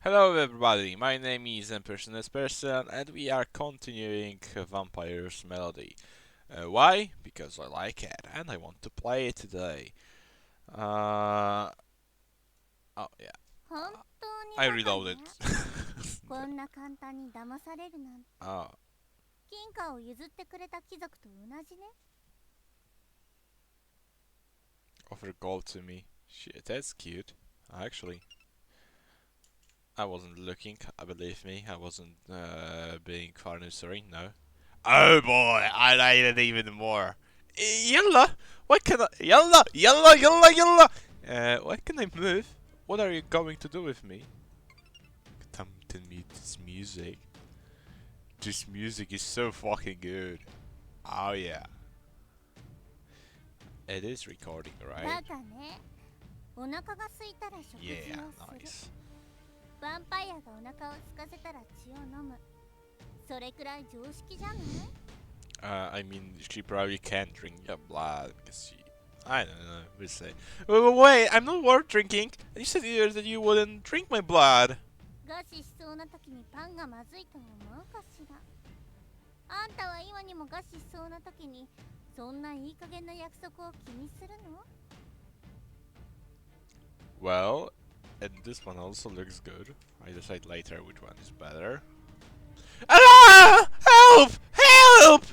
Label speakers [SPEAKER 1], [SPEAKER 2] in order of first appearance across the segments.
[SPEAKER 1] Hello everybody, my name is Person, and we are continuing Vampire's Melody. Why? Because I like it, and I want to play it today. Uh, oh yeah,
[SPEAKER 2] 本当に
[SPEAKER 1] I
[SPEAKER 2] バカ
[SPEAKER 1] reloaded.
[SPEAKER 2] ね。こんな簡単に騙されるなんて。
[SPEAKER 1] oh,
[SPEAKER 2] 金貨を譲ってくれた貴族と同じね。
[SPEAKER 1] offer gold to me. Shit, that's cute. Actually, I wasn't looking, believe me, I wasn't being sorry, no. Oh boy, I like it even more. Yalla! What can I? Yalla! Yalla! Yalla! Yalla! What can I move? What are you going to do with me? Tempting me this music. This music is so fucking good. Oh yeah. It is recording,
[SPEAKER 2] バ
[SPEAKER 1] right?
[SPEAKER 2] カね。お腹が空いたら食事を
[SPEAKER 1] Yeah,
[SPEAKER 2] する。
[SPEAKER 1] nice.
[SPEAKER 2] ヴァンパイアがお腹を空かせたら血を飲む。それくらい常識じゃない？
[SPEAKER 1] I mean, she probably can't drink your blood because she. I don't know. We'll say. Wait, I'm not worth drinking. You said earlier that you wouldn't drink my blood.
[SPEAKER 2] 餓死しそうな時にパンがまずいと思うかしら。あんたは今にも餓死しそうな時にそんないい加減な約束を気にするの？
[SPEAKER 1] Well, and this one also looks good. I decide later which one is better. Ah! Help! Help!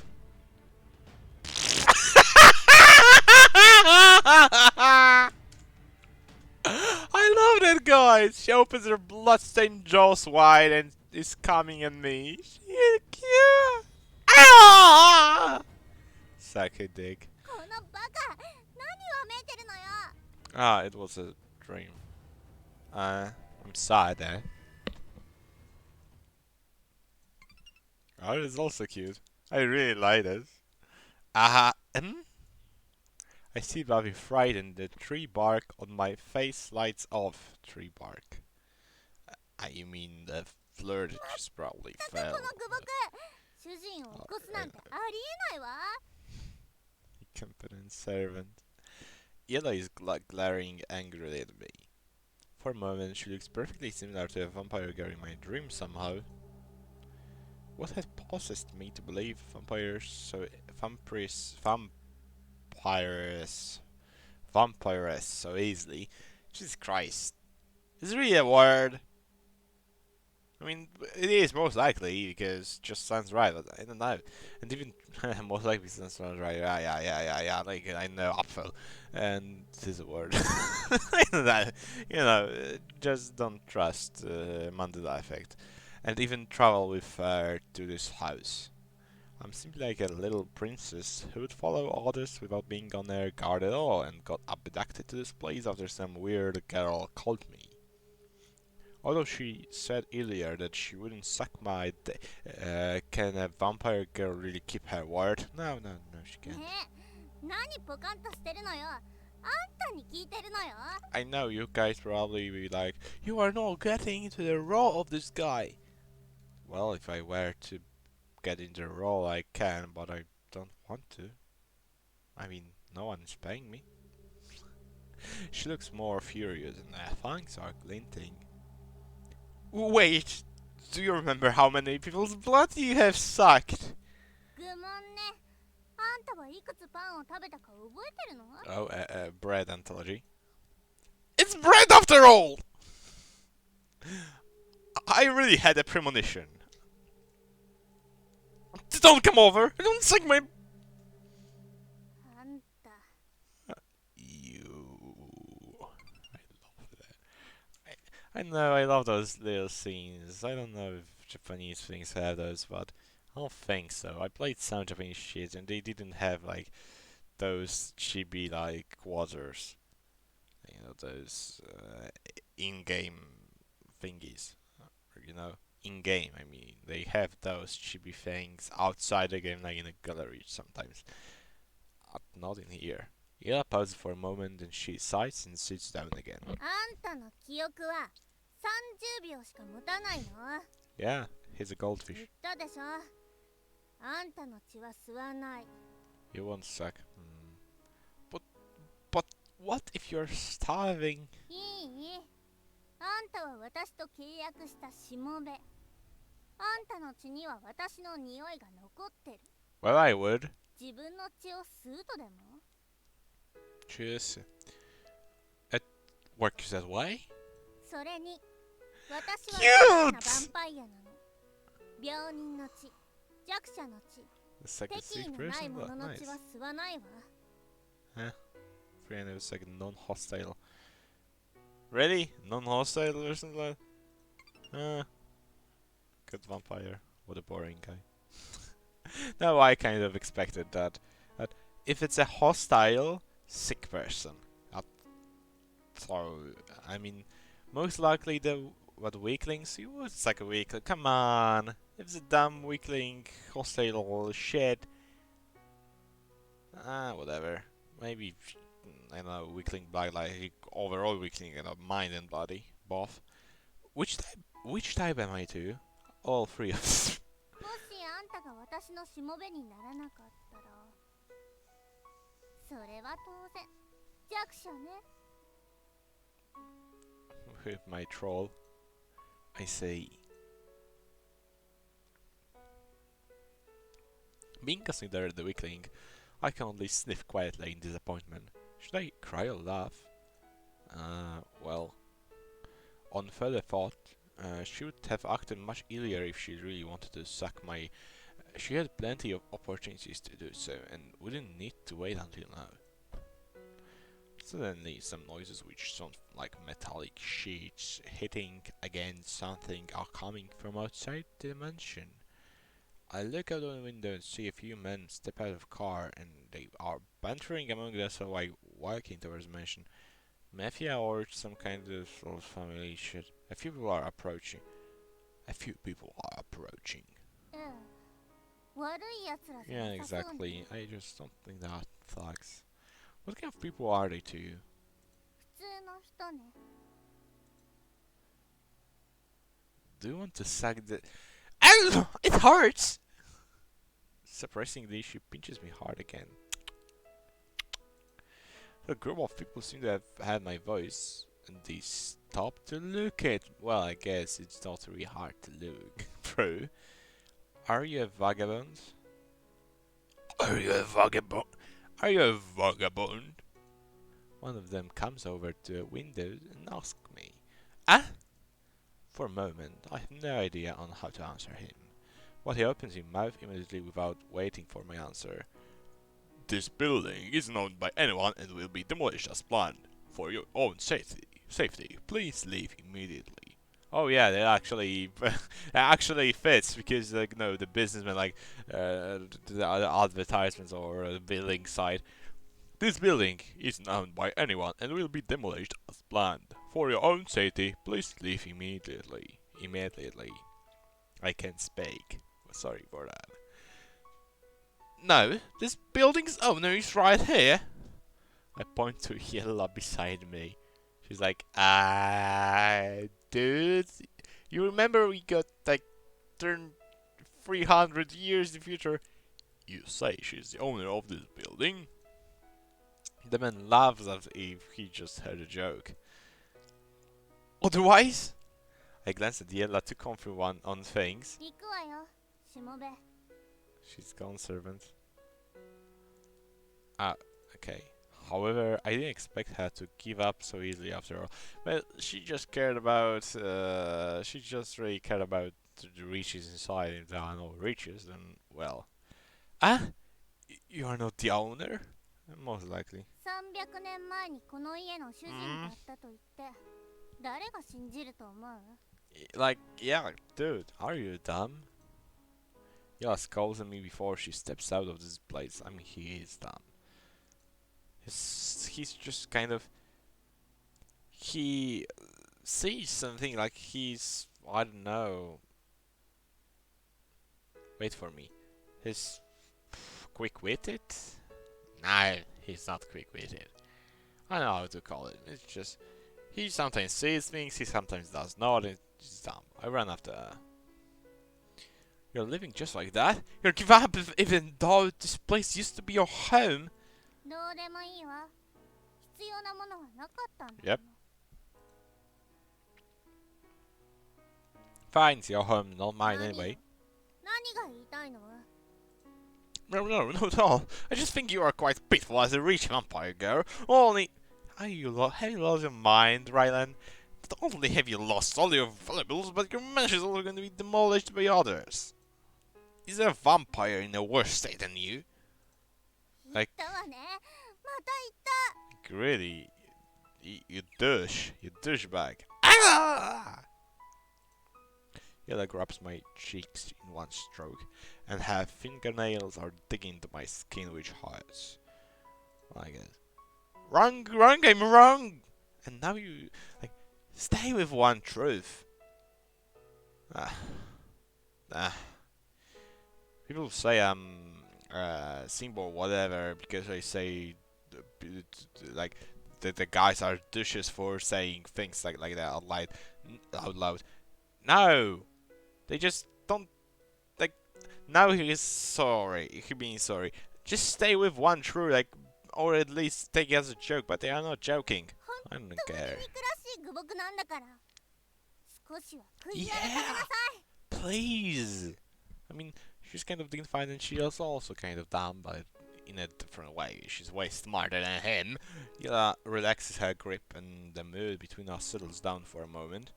[SPEAKER 1] I love that guy. She opens her bloodstained jaws wide and is coming at me. She's cute. Ah! Suck a dick.
[SPEAKER 2] このバカ、何わめいてるのよ。
[SPEAKER 1] Ah, it was a dream. I'm sad, eh? Oh, it's also cute. I really like this. I see Bobby frightened. The tree bark on my face lights off. Tree bark. I mean the flirt just probably
[SPEAKER 2] この
[SPEAKER 1] fell.
[SPEAKER 2] 愚木、主人を起こすなんてありえないわ。
[SPEAKER 1] Incompetent servant. Yella is glaring angrily at me. For a moment, she looks perfectly similar to a vampire girl in my dream somehow. What had possessed me to believe vampires so easily? Jesus Christ. Is it really a word? I mean, it is most likely because it just sounds right, but I don't know. And even most likely sounds right. Yeah. Like I know apfel, and it is a word. I don't know. Just don't trust Mandela effect, and even travel with her to this house. I'm simply like a little princess who would follow orders without being on her guard at all, and got abducted to this place after some weird girl called me. Although she said earlier that she wouldn't suck my can a vampire girl really keep her word? No, she
[SPEAKER 2] ね
[SPEAKER 1] can't.
[SPEAKER 2] え、何ポカンとしてるのよ。あんたに聞いてるのよ。
[SPEAKER 1] I know you guys probably be like, you are not getting into the role of this guy. Well, if I were to get into the role, I can, but I don't want to. I mean, no one is paying me. She looks more furious and her fangs are glinting. Wait, do you remember how many people's blood you have sucked?
[SPEAKER 2] 愚問ね。あんたはいくつパンを食べたか覚えてるの？
[SPEAKER 1] Oh, bread anthology. It's bread after all! I really had a premonition. Don't come over! Don't suck my.
[SPEAKER 2] あんた。
[SPEAKER 1] You. I love that. I know, I love those little scenes. I don't know if Japanese things have those, but I don't think so. I played some Japanese shit and they didn't have like those chibi like quarters. Those in-game thingies. In-game. I mean, they have those chibi things outside the game, like in a gallery sometimes. Not in here. Ila pauses for a moment, and she sighs and sits down again.
[SPEAKER 2] あんたの記憶は30秒しか持たないの。
[SPEAKER 1] Yeah, he's a
[SPEAKER 2] 言っ
[SPEAKER 1] goldfish.
[SPEAKER 2] たでしょ。あんたの血は吸わない。
[SPEAKER 1] You won't suck. But what if you're starving?
[SPEAKER 2] いい？あんたは私と契約したしもべ。あんたの血には私の匂いが残ってる。
[SPEAKER 1] Well, I would.
[SPEAKER 2] 自分の血を吸うとでも？
[SPEAKER 1] Cheers. It works that way?
[SPEAKER 2] それに私はリアルなヴァン
[SPEAKER 1] Cute!
[SPEAKER 2] パイアなの。病人の血、弱者の血、
[SPEAKER 1] The second
[SPEAKER 2] 敵意
[SPEAKER 1] sick
[SPEAKER 2] のない
[SPEAKER 1] person?
[SPEAKER 2] 者
[SPEAKER 1] What?
[SPEAKER 2] の
[SPEAKER 1] Nice.
[SPEAKER 2] 血は吸わないわ。
[SPEAKER 1] Huh? Friend is like non-hostile. Really? Non-hostile or something like that? Good vampire. What a boring guy. No, I kind of expected that. That if it's a hostile, sick person. uh, So, I mean, most likely the what weaklings? It's like a weakling. Come on, if it's a dumb weakling, hostile shit. Whatever. Maybe I don't know, weakling black, like overall weakling, mind and body, both. Which type am I to? All three of them.
[SPEAKER 2] もしあんたが私のしもべにならなかったら、それは当然弱者ね。
[SPEAKER 1] With my troll, I say. Being considered the weakling, I can only sniff quietly in disappointment. Should I cry or laugh? Well, on further thought, she would have acted much earlier if she really wanted to suck my. She had plenty of opportunities to do so, and wouldn't need to wait until now. Suddenly, some noises which sound like metallic sheets hitting against something are coming from outside the mansion. I look out the window and see a few men step out of the car, and they are bantering among themselves while walking towards the mansion. Mafia or some kind of sort of family shit. A few people are approaching.
[SPEAKER 2] うん、悪い奴らじゃ
[SPEAKER 1] Yeah,
[SPEAKER 2] なさそうね。
[SPEAKER 1] exactly. I just don't think that thugs. What kind of people are they to you?
[SPEAKER 2] 普通の人ね。
[SPEAKER 1] Do you want to suck the... Ow! It hurts! Surprisingly, she pinches me hard again. A group of people seem to have had my voice, and they stop to look at... Well, I guess it's not really hard to look, bro. Are you a vagabond? Are you a vagabond? Are you a vagabond? One of them comes over to a window and asks me, Ah? For a moment, I have no idea on how to answer him. But he opens his mouth immediately without waiting for my answer. This building isn't owned by anyone and will be demolished as planned. For your own safety, please leave immediately. Oh yeah, that actually actually fits because like no, the businessman like the advertisements or the building site. This building isn't owned by anyone and will be demolished as planned. For your own safety, please leave immediately. Immediately. I can't speak. Sorry for that. No, this building's owner is right here. I point to Yella beside me. She's like, dude, you remember we got like turned 300 years in the future? You say she's the owner of this building? The man laughs as if he just heard a joke. Otherwise, I glance at Yella to confirm one on things.
[SPEAKER 2] 行くわよ、しもべ。
[SPEAKER 1] She's gone, servant. Okay. However, I didn't expect her to give up so easily after all. Well, she just cared about, she just really cared about the riches inside. If there are no riches, then, well. You are not the owner? Most likely.
[SPEAKER 2] 300年前にこの家の主人だったと言って、誰が信じると思う？
[SPEAKER 1] Like, yeah, dude, are you dumb? Yella scolds at me before she steps out of this place. I mean, he is dumb. He's just kind of... He sees something like he's... I don't know. Wait for me. He's quick-witted? No, he's not quick-witted. I know how to call it. It's just... He sometimes sees things, he sometimes does not. It's dumb. I run after her. You're living just like that? You'll give up even though this place used to be your home?
[SPEAKER 2] どうでもいいわ。必要なものはなかったんだもの。
[SPEAKER 1] Yep. Fine, it's your home, not mine anyway.
[SPEAKER 2] 何が言いたいの？
[SPEAKER 1] No, not at all. I just think you are quite pitiful as a rich vampire girl. Only... have you lost your mind, Rylan? Not only have you lost all your valuables, but your mansion is also going to be demolished by others. Is there a vampire in a worse state than you?
[SPEAKER 2] 言
[SPEAKER 1] Like,
[SPEAKER 2] ったわね。また言った。
[SPEAKER 1] really? You douche. You douchebag. Ah! Yella grabs my cheeks in one stroke, and her fingernails are digging into my skin, which hurts. I guess. Wrong, I'm wrong! And now you, like, stay with one truth. Ah. Ah. People say I'm simple, whatever, because I say, like, the guys are douches for saying things like that out loud. No! They just don't, like, now he is sorry, he being sorry. Just stay with one true, like, or at least take it as a joke, but they are not joking. I don't
[SPEAKER 2] 本
[SPEAKER 1] care.
[SPEAKER 2] 当に憎らしい愚木なんだから。少しは悔い改めてくだ
[SPEAKER 1] Yeah!
[SPEAKER 2] さい。
[SPEAKER 1] Please! I mean, she's kind of dignified and she is also kind of dumb, but in a different way. She's way smarter than him. Yella relaxes her grip and the mood between us settles down for a moment.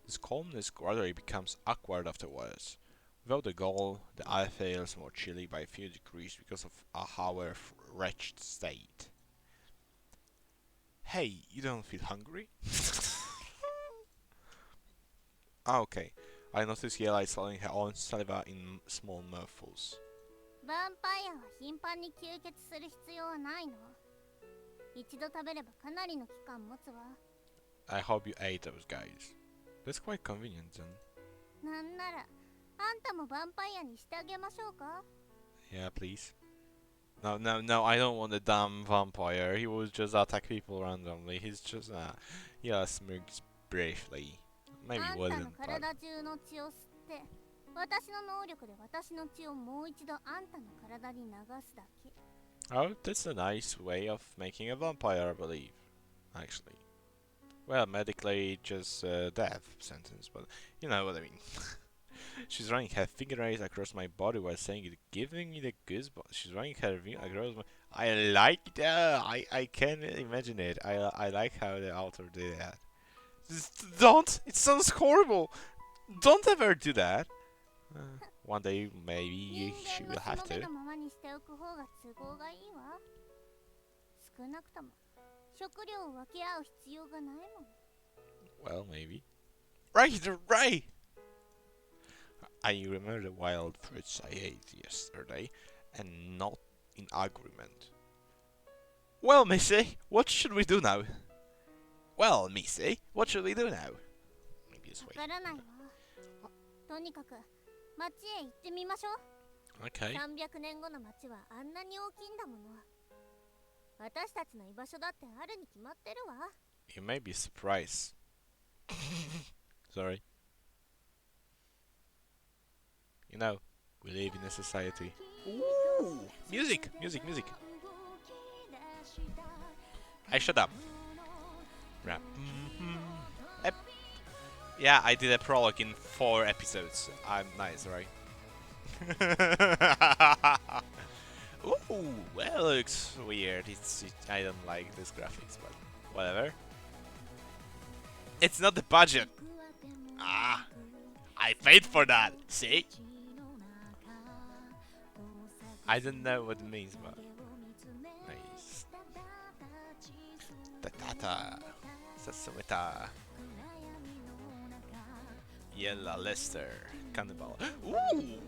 [SPEAKER 1] This calmness gradually becomes awkward afterwards. Without the goal, the eye feels more chilly by a few degrees because of our wretched state. Hey, you don't feel hungry? Okay. I noticed Yella is swallowing her own saliva in small mouthfuls.
[SPEAKER 2] ヴァンパイアは頻繁に吸血する必要はないの。一度食べればかなりの期間持つわ。
[SPEAKER 1] I hope you ate those guys. That's quite convenient then.
[SPEAKER 2] なんなら、あんたもヴァンパイアにしてあげましょうか？
[SPEAKER 1] Yeah, please. No, I don't want a damn vampire. He will just attack people randomly. He's just, yeah, smirks briefly. Maybe
[SPEAKER 2] あんた
[SPEAKER 1] wasn't,
[SPEAKER 2] の
[SPEAKER 1] but...
[SPEAKER 2] 体中の血を吸って、私の能力で私の血をもう一度あんたの体に流すだけ。
[SPEAKER 1] Oh, that's a nice way of making a vampire, I believe. Actually. Well, medically, just a death sentence, but you know what I mean. She's running her fingernails across my body while saying it, giving me the goosebumps. She's running her finger across my... I like that. I can imagine it. I like how the author did that. Just don't! It sounds horrible! Don't ever do that! One day, maybe
[SPEAKER 2] 人
[SPEAKER 1] she
[SPEAKER 2] 間の
[SPEAKER 1] will
[SPEAKER 2] し
[SPEAKER 1] have
[SPEAKER 2] もべ
[SPEAKER 1] to.
[SPEAKER 2] のままにしておく方が都合がいいわ。少なくとも食料を分け合う必要がないもん。
[SPEAKER 1] Well, maybe. Right! I remember the wild fruits I ate yesterday, and not in agreement. Well, Missy, what should we do now? Well, Missy, what should we do now? Maybe this
[SPEAKER 2] わ
[SPEAKER 1] way.
[SPEAKER 2] からないわ。とにかく町へ行ってみましょう。
[SPEAKER 1] Okay.
[SPEAKER 2] 300年後の町はあんなに大きいんだもの。私たちの居場所だってあるに決まってるわ。
[SPEAKER 1] You may be surprised. Sorry. You know, we live in a society. Ooh, music. I shut up. Rap. Yeah, I did a prologue in 4 episodes. I'm nice, right? Ooh, well, it looks weird. I don't like these graphics, but whatever. It's not the budget. Ah, I paid for that. See? I don't know what it means, but nice. Tatata, Sasumeta, Yella Lester, Cannibal. Ooh!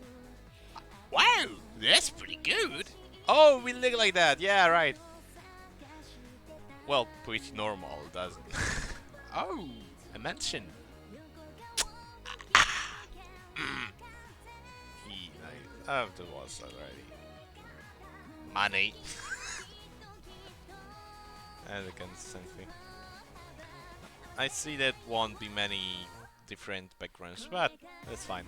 [SPEAKER 1] Wow, that's pretty good. Oh, we look like that. Yeah, right. Well, pretty normal, doesn't? Oh, a mansion. Nice. Oh, there was already. Money. Elegant something. I see that won't be many different backgrounds, but that's fine.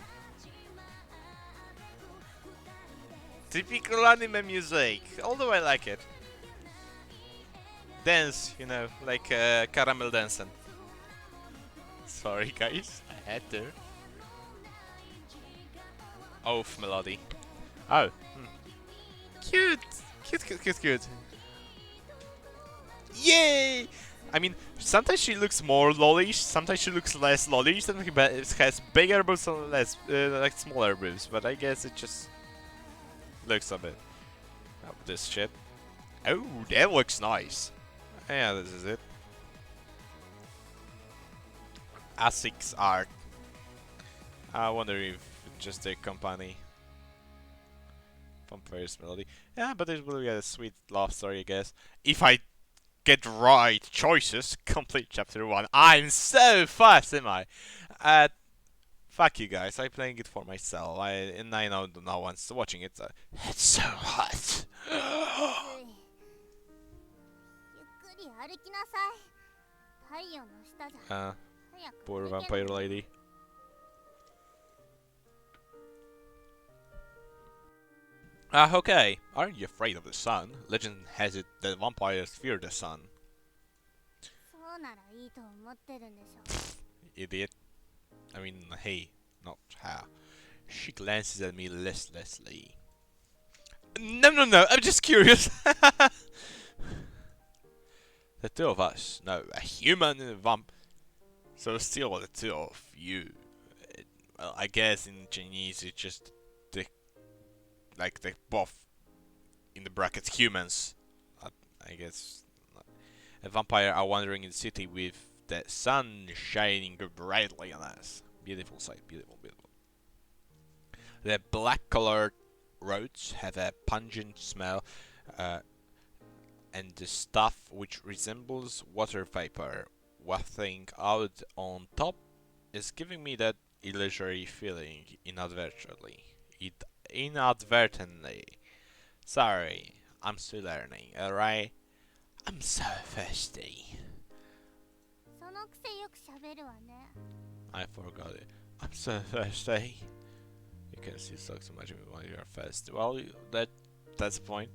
[SPEAKER 1] Typical anime music, although I like it. Dance, you know, like caramel dancing. Sorry guys, I had to. Oath melody. Oh. Cute! Cute, cute, cute, cute. Yay! I mean, sometimes she looks more lollish, sometimes she looks less lollish, sometimes it has bigger boobs and less, like smaller boobs, but I guess it just looks a bit of this shit. Oh, that looks nice. Yeah, this is it. ASIC's art. I wonder if just a company. Vampire's melody. Yeah, but it will be a sweet love story, I guess. If I get right choices, complete chapter 1. I'm so fast, am I? Fuck you guys, I'm playing it for myself. And I know no one's watching it. So it's so hot.
[SPEAKER 2] ゆっくり歩きなさい。太陽の下じゃ。早く
[SPEAKER 1] Poor
[SPEAKER 2] 歩け
[SPEAKER 1] vampire
[SPEAKER 2] ない。
[SPEAKER 1] lady. Okay. Aren't you afraid of the sun? Legend has it that vampires fear the sun.
[SPEAKER 2] そうならいいと思ってるんでしょ。
[SPEAKER 1] Idiot. I mean, hey, not her. She glances at me listlessly. No, no, no, I'm just curious. The two of us. No, a human and a vamp. So still the two of you. Well, I guess in Chinese it's just the, like the both in the brackets humans. I guess a vampire are wandering in the city with the sun shining brightly on us. Beautiful sight, beautiful, beautiful. The black-colored roads have a pungent smell, and the stuff which resembles water vapor wafting out on top is giving me that illusory feeling inadvertently. Inadvertently. Sorry, I'm still learning, alright? I'm so thirsty.
[SPEAKER 2] そのくせよく喋るわね。
[SPEAKER 1] I forgot it. I'm so thirsty. Because you talk so much while you're thirsty. Well, that's the point.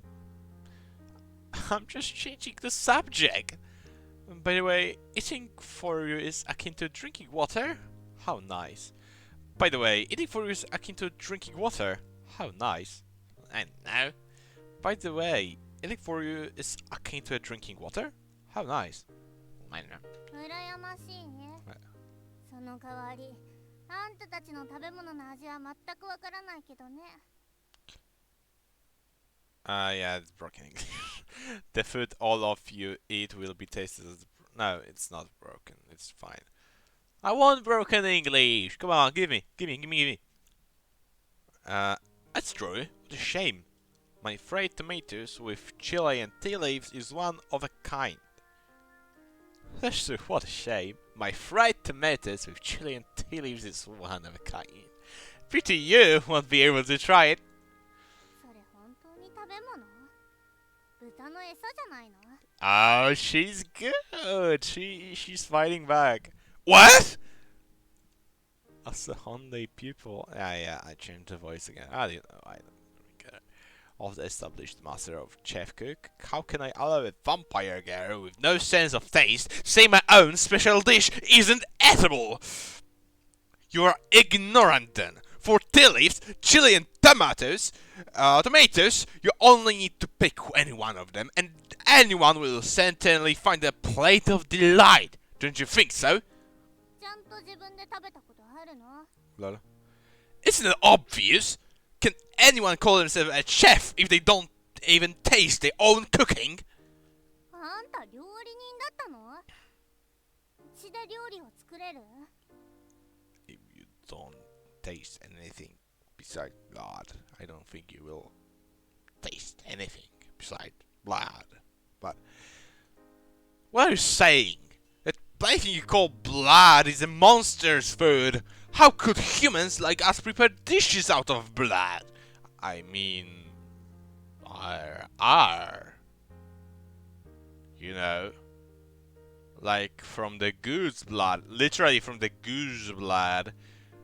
[SPEAKER 1] I'm just changing the subject. By the way, eating for you is akin to drinking water? How nice. By the way, eating for you is akin to drinking water? How nice. I know. By the way, eating for you is akin to drinking water? How nice. I know.
[SPEAKER 2] 羨ましいね。その代わり、あんたたちの食べ物の味は全くわからないけどね。
[SPEAKER 1] Yeah, it's broken English. The food all of you eat will be tasted as... No, it's not broken. It's fine. I want broken English! Come on, give me. That's true. What a shame. My fried tomatoes with chili and tea leaves is one of a kind. That's true, what a shame. My fried tomatoes with chili and tea leaves is one of a kind. Pity you won't be able to try it.
[SPEAKER 2] それ本当に食べ物？豚の餌じゃないの？
[SPEAKER 1] Oh, she's good. She's fighting back. What? As a Hyundai pupil. Yeah, I changed the voice again. I don't know. I don't get it. Of the established master of chef cook, how can I allow a vampire girl with no sense of taste say my own special dish isn't edible? You are ignorant then. For tea leaves, chili and tomatoes, you only need to pick any one of them, and anyone will certainly find a plate of delight. Don't you think so?
[SPEAKER 2] ちゃんと自分で食べたことあるの？
[SPEAKER 1] Lol. Isn't it obvious? Can anyone call themselves a chef if they don't even taste their own cooking?
[SPEAKER 2] あんた料理人だったの？うちで料理を作れる？
[SPEAKER 1] If you don't taste anything besides blood, I don't think you will taste anything besides blood. But what are you saying? That anything you call blood is a monster's food. How could humans like us prepare dishes out of blood? I mean, you know, like from the goose blood, literally from the goose blood.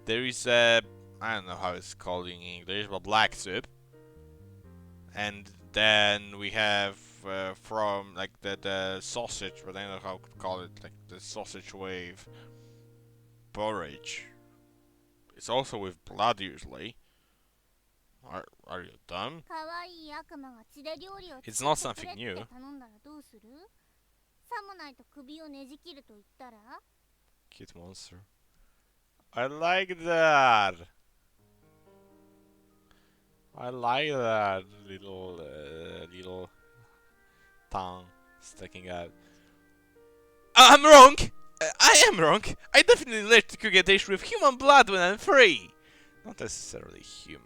[SPEAKER 1] There is a, I don't know how it's called in English, but black soup. And then we have from like the sausage, but I don't know how to call it, like the sausage with porridge. It's also with blood usually. Are you dumb?
[SPEAKER 2] 可愛い悪魔が血で料理を
[SPEAKER 1] It's
[SPEAKER 2] 作
[SPEAKER 1] not
[SPEAKER 2] ってくれ
[SPEAKER 1] something
[SPEAKER 2] って
[SPEAKER 1] new.
[SPEAKER 2] 頼んだらどうする？さもないと首をねじ切ると言ったら？
[SPEAKER 1] Cute monster. I like that. I like that little tongue sticking out. I'm wrong. I am wrong. I definitely learned to cook a dish with human blood when I'm free. Not necessarily human.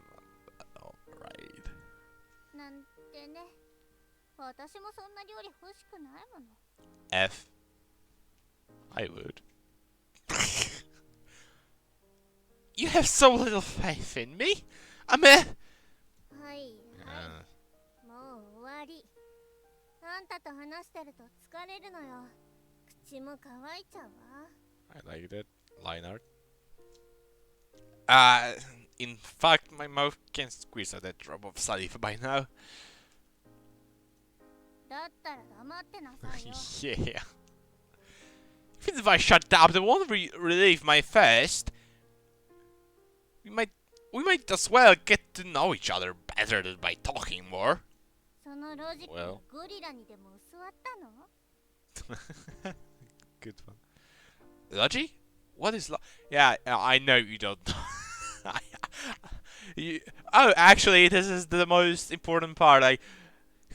[SPEAKER 1] Alright.
[SPEAKER 2] なんてね。私もそんな料理欲しくないもの。
[SPEAKER 1] F. I would. You have so little faith in me. I'm a.
[SPEAKER 2] はいはい。もう終わり。あんたと話してると疲れるのよ。口も乾いちゃうわ。
[SPEAKER 1] I like that line art. In fact, my mouth can squeeze out that drop of saliva by now.
[SPEAKER 2] だったら黙ってなさいよ。
[SPEAKER 1] Yeah. Even if I shut up, that won't relieve my thirst. We might as well get to know each other better than by talking more.
[SPEAKER 2] そのロジック
[SPEAKER 1] Well.
[SPEAKER 2] ゴリラにでも教わったの？
[SPEAKER 1] Good one. Logi? What is Yeah, I know you don't know. Oh, actually, this is the most important part. Like,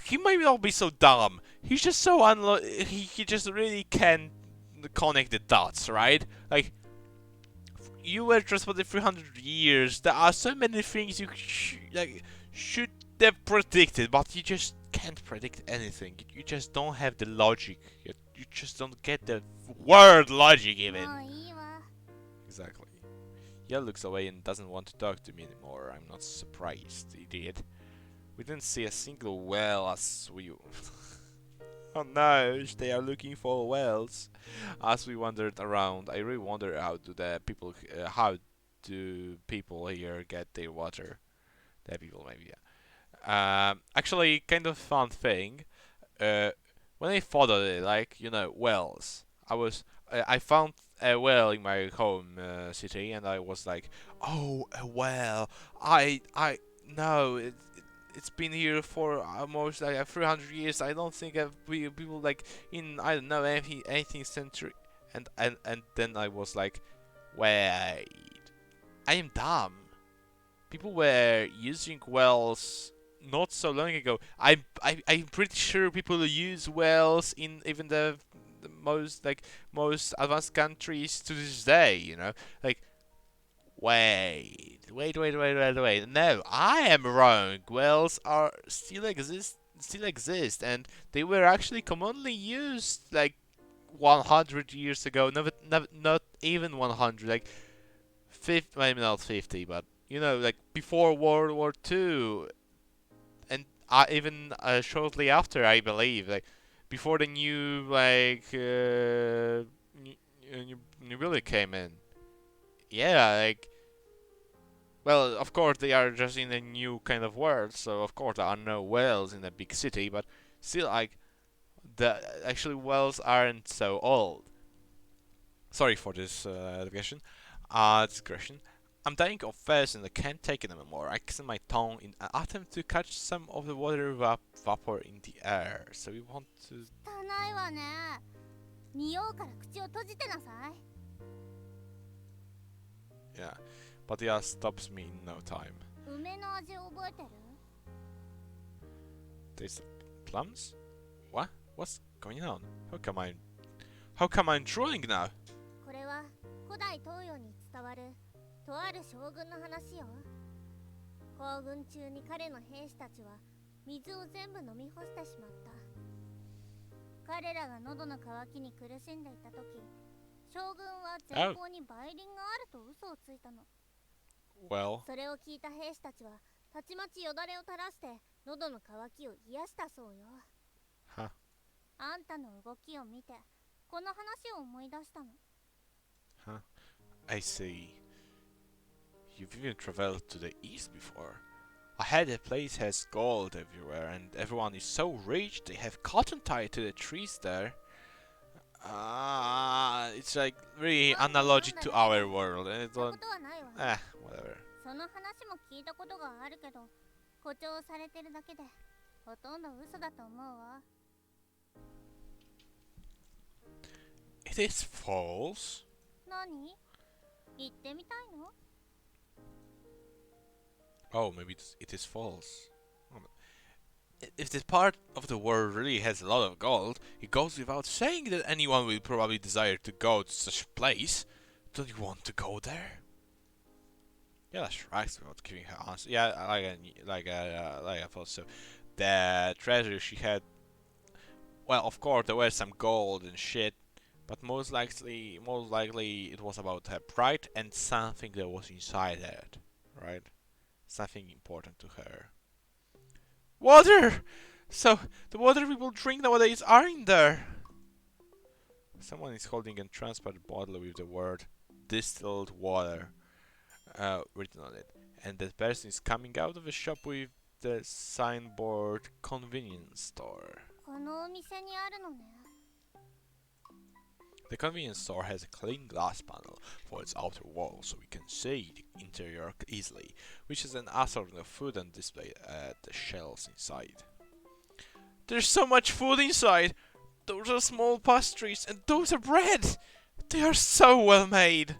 [SPEAKER 1] he might not be so dumb. He's just so he just really can't connect the dots, right? Like, you were transported 300 years. There are so many things you should have predicted, but you just can't predict anything. You just don't have the logic. You just don't get the word logic even.
[SPEAKER 2] もういいわ。
[SPEAKER 1] Exactly. Yell looks away and doesn't want to talk to me anymore. I'm not surprised he did. We didn't see a single whale as we... Oh no, they are looking for whales. As we wandered around, I really wonder how do people here get their water? The people maybe, yeah. Actually, kind of fun thing. When I thought of it, like, you know, whales. I found a whale in my home city, and I was like, oh, a whale. No, it's been here for almost like 300 years. I don't think people like in, I don't know, 18th century. And then I was like, wait, I am dumb. People were using wells not so long ago. I'm pretty sure people use wells in even the most advanced countries to this day. You know, like wait. No, I am wrong. Wells are still exist, and they were actually commonly used like 100 years ago. Not even 100. Like 50, maybe not 50, but you know, like before World War II, and even shortly after, I believe, like before the new new building came in. Yeah, like, well, of course they are just in a new kind of world, so of course there are no wells in a big city, but still, like, the actually wells aren't so old. Sorry for this digression. I'm dying of thirst and I can't take it anymore. I extend my tongue in an attempt to catch some of the water vapor in the air. So we want to...
[SPEAKER 2] 汚いわね。匂うから口を閉じてなさい。
[SPEAKER 1] Yeah, but yeah, stops me in no time.
[SPEAKER 2] 梅の味覚えてる？
[SPEAKER 1] Taste plums? What? What's going on? How come I'm drooling now?
[SPEAKER 2] これは古代東洋に伝わるとある将軍の話よ。行軍中に彼の兵士たちは水を全部飲み干してしまった。彼らが喉の渇きに苦しんでいた時、将軍は前方に梅林があると嘘をついたの。
[SPEAKER 1] Well,
[SPEAKER 2] それを聞いた兵士たちはたちまちよだれを垂らして喉の渇きを癒したそうよ。
[SPEAKER 1] huh?
[SPEAKER 2] あんたの動きを見てこの話を思い出したの。
[SPEAKER 1] Huh? I see. You've even traveled to the east before. I heard the place has gold everywhere, and everyone is so rich they have cotton tied to the trees there. It's like very analogy to our world, and it's
[SPEAKER 2] そんな
[SPEAKER 1] on.
[SPEAKER 2] ことはないわ。
[SPEAKER 1] Whatever.
[SPEAKER 2] その話も聞いたことがあるけど、誇張されてるだけでほとんど嘘だと思うわ。
[SPEAKER 1] It is false.
[SPEAKER 2] 何？言ってみたいの？
[SPEAKER 1] Oh, maybe it is false. If this part of the world really has a lot of gold, it goes without saying that anyone will probably desire to go to such a place. Don't you want to go there? Yeah, that's right. Without giving her answer. Yeah, like I thought so. The treasure she had. Well, of course there was some gold and shit, but most likely it was about her pride and something that was inside it, right? Something important to her. Water! So, the water people drink nowadays are in there! Someone is holding a transparent bottle with the word distilled water written on it. And that person is coming out of the shop with the signboard convenience store.
[SPEAKER 2] このお店にあるのね。
[SPEAKER 1] The convenience store has a clean glass panel for its outer wall so we can see the interior easily, which is an assortment of food and displayed at the shelves inside. There's so much food inside! Those are small pastries and those are bread! They are so well made!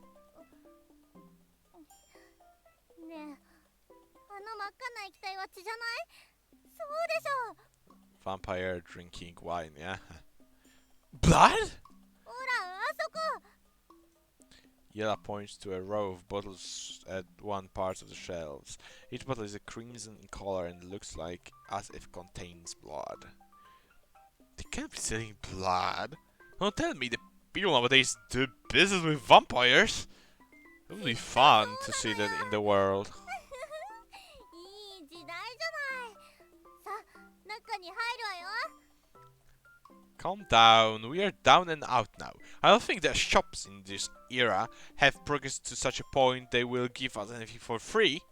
[SPEAKER 2] ねえ、あの真っ赤な液体は血じゃない？そうでしょ。
[SPEAKER 1] Vampire drinking wine, yeah? Blood?
[SPEAKER 2] ほら、あそこ。
[SPEAKER 1] Yella points to a row of bottles at one part of the shelves. Each bottle is a crimson in color and looks like as if contains blood. They can't be selling blood. Don't tell me the people nowadays do business with vampires. It would be fun to see that in the world.
[SPEAKER 2] いい時代じゃない。さあ、中に入るわよ。
[SPEAKER 1] Calm down, we are down and out now. I don't think that shops in this era have progressed to such a point they will give us anything for free.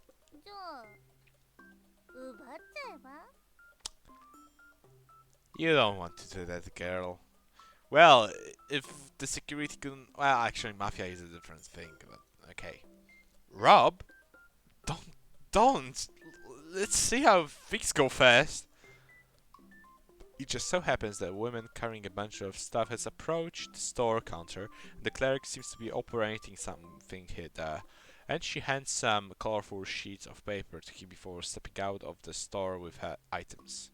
[SPEAKER 2] じゃあ、奪っちゃえば？
[SPEAKER 1] You don't want to do that, girl. Well, if the security couldn't... Well, actually, mafia is a different thing, but okay. Rob? Don't! Let's see how things go fast. It just so happens that a woman carrying a bunch of stuff has approached the store counter, and the clerk seems to be operating something here there. And she hands some colorful sheets of paper to him before stepping out of the store with her items.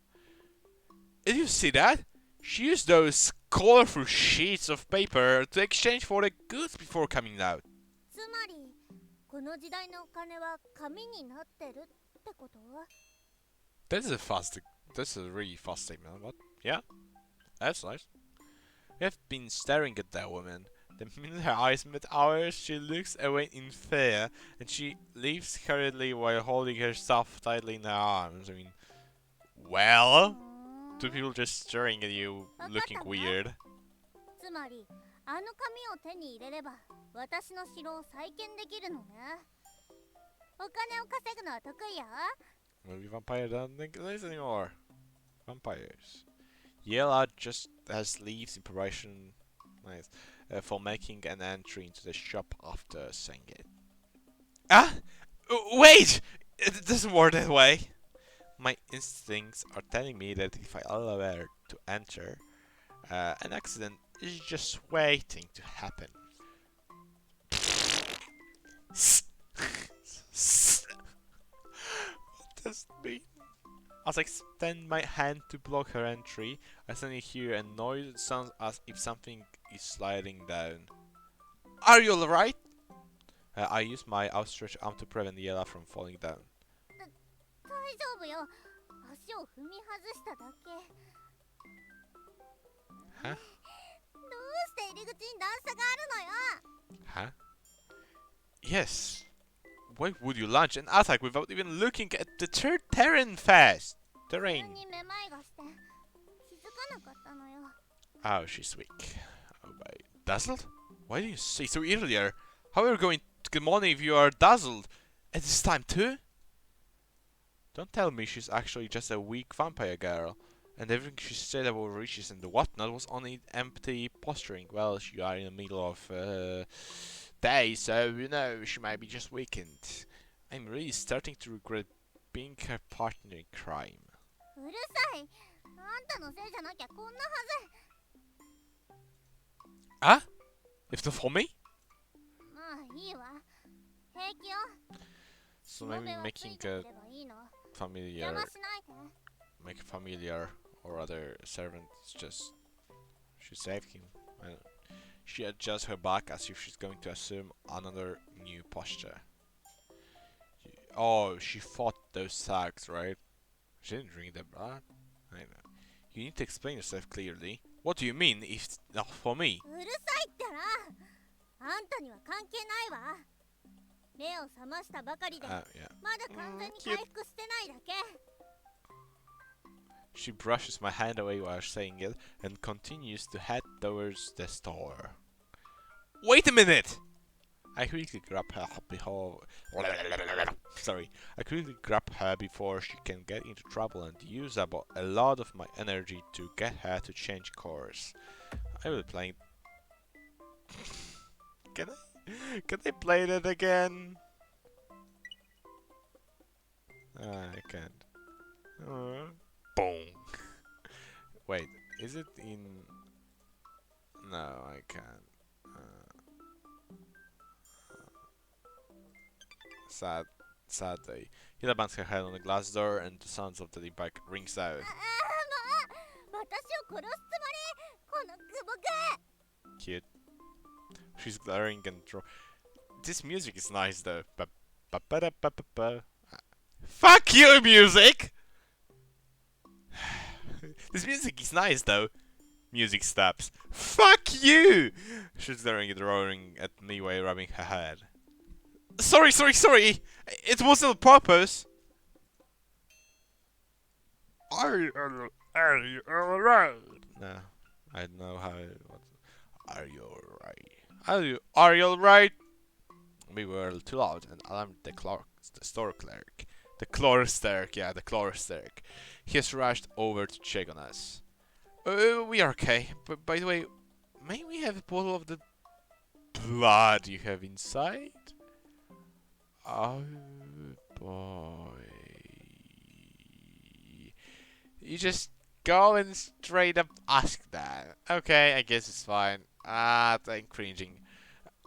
[SPEAKER 1] Did you see that? She used those colorful sheets of paper to exchange for the goods before coming out.
[SPEAKER 2] つまり、この時代のお金は紙になってるってこと？
[SPEAKER 1] That's a really fast statement, but yeah, that's nice. We have been staring at that woman. The minute her eyes met ours, she looks away in fear, and she leaves hurriedly while holding her stuff tightly in her arms. I mean, well, two people just staring at you, looking weird.
[SPEAKER 2] つまり、あの紙を手に入れれば、私の城を再建できるのね。お金を稼ぐのは得意よ。
[SPEAKER 1] Maybe vampire don't think this anymore. Vampires. Yella just has leaves in preparation, nice, for making an entry into the shop after saying it. Ah! Wait! It doesn't work that way. My instincts are telling me that if I allow her to enter, an accident is just waiting to happen. What does it mean? As I extend my hand to block her entry, I suddenly hear a noise that sounds as if something is sliding down. Are you alright? I use my outstretched arm to prevent Yella from falling down.
[SPEAKER 2] 大丈夫よ。足を踏み外しただけ。
[SPEAKER 1] Huh?
[SPEAKER 2] どうして入り口に段差があるのよ。
[SPEAKER 1] Huh? Yes. Why would you launch an attack without even looking at the terrain first?
[SPEAKER 2] 急
[SPEAKER 1] Terrain.
[SPEAKER 2] にめまいがして気づかなかったのよ。
[SPEAKER 1] Oh, she's weak. Oh, wait. Dazzled? Why didn't you say so earlier? How are you going to get money if you are dazzled? At this time too? Don't tell me she's actually just a weak vampire girl, and everything she said about riches and whatnot was only empty posturing. Well, you are in the middle of day, so you know she might be just weakened. I'm really starting to regret being her partner in crime.
[SPEAKER 2] うるさい。あんたのせいじゃなきゃこんなはず。
[SPEAKER 1] Ah? If not for me?
[SPEAKER 2] まあいいわ。平気よ。
[SPEAKER 1] So
[SPEAKER 2] しも
[SPEAKER 1] maybe
[SPEAKER 2] べはつ
[SPEAKER 1] making
[SPEAKER 2] いてく
[SPEAKER 1] a
[SPEAKER 2] ればいいの。
[SPEAKER 1] familiar,
[SPEAKER 2] 邪魔しないで。
[SPEAKER 1] make a familiar or other servant is just she saved him. I don't- She adjusts her back as if she's going to assume another new posture. Oh, she fought those thugs, right? She didn't drink their blood. I know. You need to explain yourself clearly. What do you mean, if not for me?
[SPEAKER 2] うるさいってな。あんたには関係ないわ。目を覚ましたばかりで、
[SPEAKER 1] Yeah.
[SPEAKER 2] まだ完全に
[SPEAKER 1] cute.
[SPEAKER 2] 回復してないだけ。
[SPEAKER 1] She brushes my hand away while saying it and continues to head towards the store. Wait a minute! I quickly grab her before. Sorry, I quickly grab her before she can get into trouble and use up a lot of my energy to get her to change course. I will play. Can I? Can I play that again? I can't. Boom. Wait, is it in? No, I can't. Sad, sad day. Hila bangs her head on the glass door and the sounds of the impact rings out.
[SPEAKER 2] まあ、私を殺すつもり。このクボが。
[SPEAKER 1] Cute. She's glaring and this music is nice though. Ba-ba-da-ba-ba-ba. Fuck you, music! This music is nice though. Music stops. Fuck you! She's glaring and roaring at me while rubbing her head. Sorry! It wasn't on purpose! Are you alright? No, I know how. Are you alright? Are you alright? We were too loud and alarmed the store clerk. The clerk. He has rushed over to check on us. We are okay. But by the way, may we have a bottle of the blood you have inside? Oh boy. You just go and straight up ask that. Okay, I guess it's fine. I'm cringing.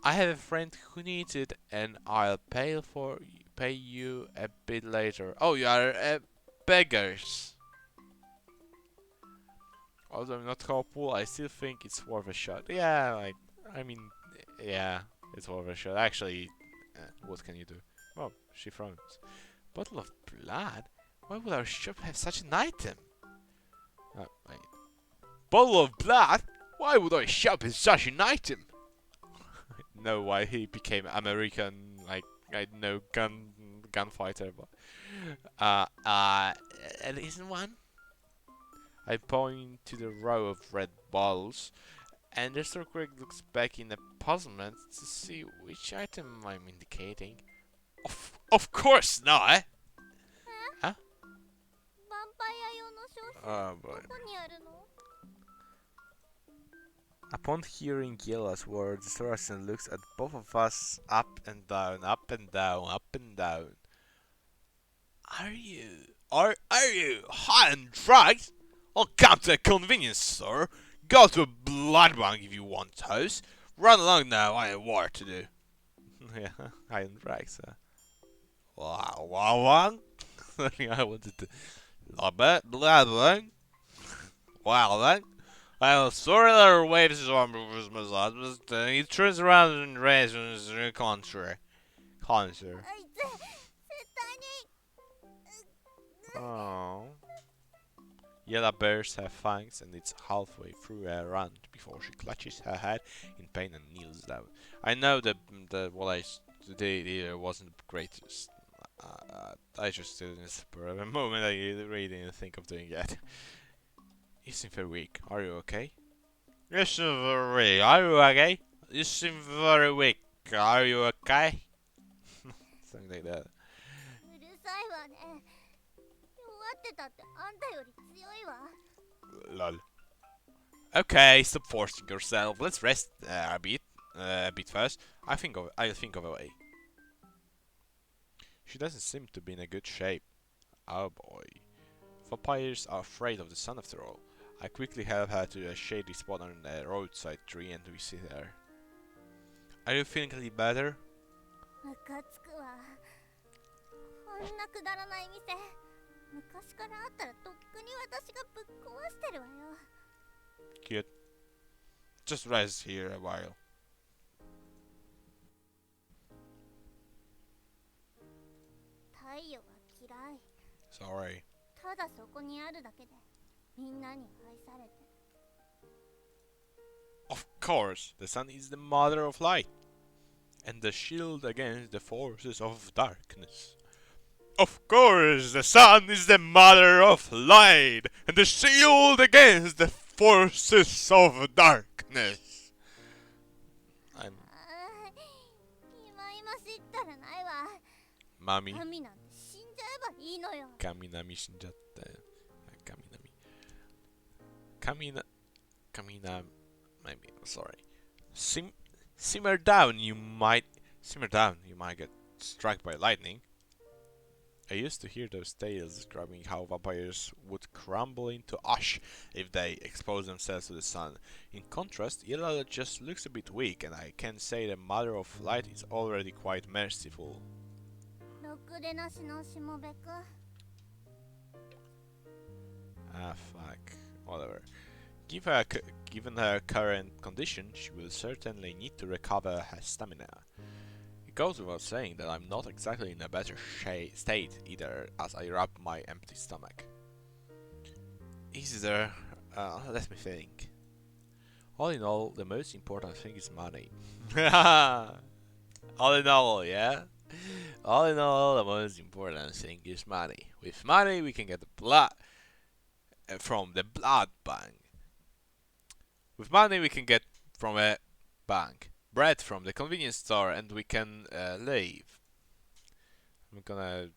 [SPEAKER 1] I have a friend who needs it, and I'll pay you a bit later. Oh, you are beggars. Although I'm not hopeful, I still think it's worth a shot. Yeah, yeah, it's worth a shot. Actually, what can you do? Well, she frowns. Bottle of blood? Why would our shop have such an item? Wait. Bottle of blood? Why would our shop have such an item? I know why he became American, like, I know, gunfighter, but... there isn't one? I point to the row of red bottles, and the store clerk looks back in a puzzlement to see which item I'm indicating. Of course not! Huh?
[SPEAKER 2] ヴァンパイア用の商品、
[SPEAKER 1] Oh
[SPEAKER 2] ど
[SPEAKER 1] boy.
[SPEAKER 2] こにあるの？
[SPEAKER 1] Upon hearing Yella's words, the store assistant looks at both of us up and down, up and down, up and down. Are you high on drugs? I'll come to a convenience store. Go to a blood bank if you want toast. Run along now, I have work to do. Yeah, high on drugs. Wow. I wanted to. Blood bank. Well then. Well, sorry there waves on Christmas. He turns around and raises the country.
[SPEAKER 2] あいつ、絶対に。
[SPEAKER 1] Oh. Yella bears her fangs and it's halfway through her run before she clutches her head in pain and kneels down. I know that what I did wasn't the greatest. I just did it in a spur of a moment. I really didn't think of doing that. You seem very weak. Are you okay? You seem very weak. Are you okay? You seem very weak. Are you okay? Something like that.
[SPEAKER 2] うるさいわね。弱ってたってあんたより強いわ。
[SPEAKER 1] Lol. Okay, stop forcing yourself. Let's rest a bit first. I'll think of a way. She doesn't seem to be in a good shape. Oh boy. Vampires are afraid of the sun after all. I quickly help her to a shady spot on a roadside tree and we sit there. Are you feeling any better?
[SPEAKER 2] ムカつくわ。こんなくだらない店、昔からあったらとっくに私がぶっ壊してるわよ。
[SPEAKER 1] Cute. Just rest here a while.
[SPEAKER 2] 太陽は嫌い。
[SPEAKER 1] Sorry.
[SPEAKER 2] ただそこにあるだけでみんなに愛されて。
[SPEAKER 1] Of course, the sun is the mother of light, and the shield against the forces of darkness. Of course, the sun is the mother of light, and the shield against the forces of darkness. I'm
[SPEAKER 2] 今知ったらないわ。
[SPEAKER 1] Mami.
[SPEAKER 2] 神なんて死んじゃえばいいのよ。
[SPEAKER 1] Kaminami shinjatta. Kaminami. Kamina. Maybe. Sorry. Simmer down. You might get struck by lightning. I used to hear those tales describing how vampires would crumble into ash if they exposed themselves to the sun. In contrast, Yellow just looks a bit weak, and I can say the Mother of Light is already quite merciful.
[SPEAKER 2] ろくでなしのしもべく。
[SPEAKER 1] Ah, fuck. Whatever. Given her current condition, she will certainly need to recover her stamina. It goes without saying that I'm not exactly in a better state either, as I rub my empty stomach. Easy there. Let me think. All in all, the most important thing is money. All in all, yeah? All in all, the most important thing is money. With money, we can get the blood from the blood bank. With money, we can get from a bank. Bread from the convenience store, and we can leave. I'm gonna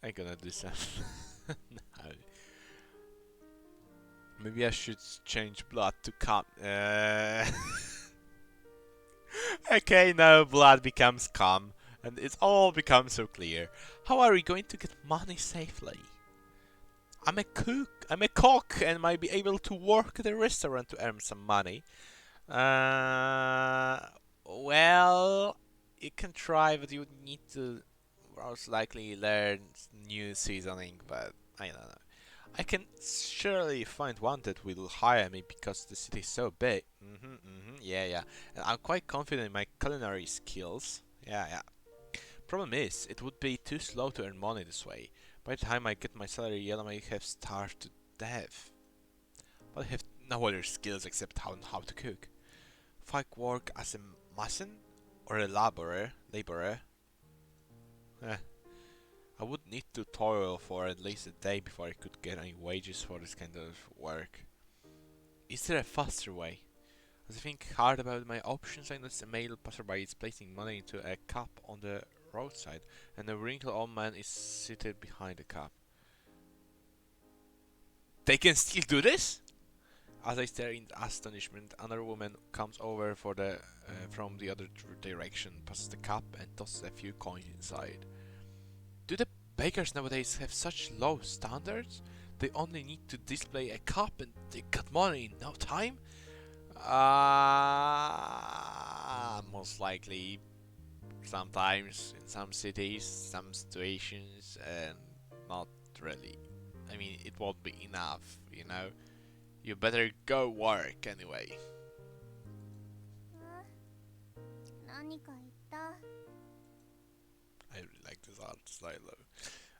[SPEAKER 1] do something. No. Maybe I should change blood to cum. Okay, now blood becomes cum, and it all becomes so clear. How are we going to get money safely? I'm a cook, and might be able to work at a restaurant to earn some money. Well, you can try, but you would need to most likely learn new seasoning, but I don't know. I can surely find one that will hire me because the city is so big. Yeah. And I'm quite confident in my culinary skills. Yeah. Problem is, it would be too slow to earn money this way. By the time I get my salary, I may have starved to death. But I have no other skills except how to cook. If I work as a mason or a laborer, I would need to toil for at least a day before I could get any wages for this kind of work. Is there a faster way? As I think hard about my options, I notice a male passerby is placing money into a cup on the roadside, and a wrinkled old man is seated behind the cup. They can still do this? As I stare in astonishment, another woman comes over from the other direction, passes the cup, and tosses a few coins inside. Do the bakers nowadays have such low standards? They only need to display a cup and they got money in no time? Most likely, sometimes in some cities, some situations, and not really. I mean, it won't be enough, you know? You better go work anyway.
[SPEAKER 2] 何か言った？
[SPEAKER 1] I really like this art style though.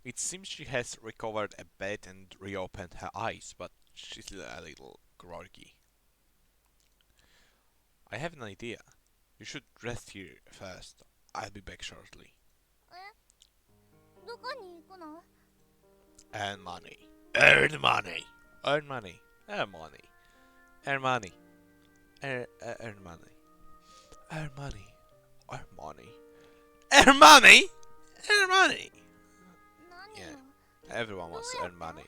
[SPEAKER 1] It seems she has recovered a bit and reopened her eyes, but she's still a little groggy. I have an idea. You should rest here first. I'll be back shortly.
[SPEAKER 2] どこに行くの？
[SPEAKER 1] Earn money. Earn money. Earn money. Earn money. Earn money. Earn money. Earn money. Earn money. Earn money. Earn money.
[SPEAKER 2] 何
[SPEAKER 1] Yeah.
[SPEAKER 2] よ？
[SPEAKER 1] Everyone wants to earn money.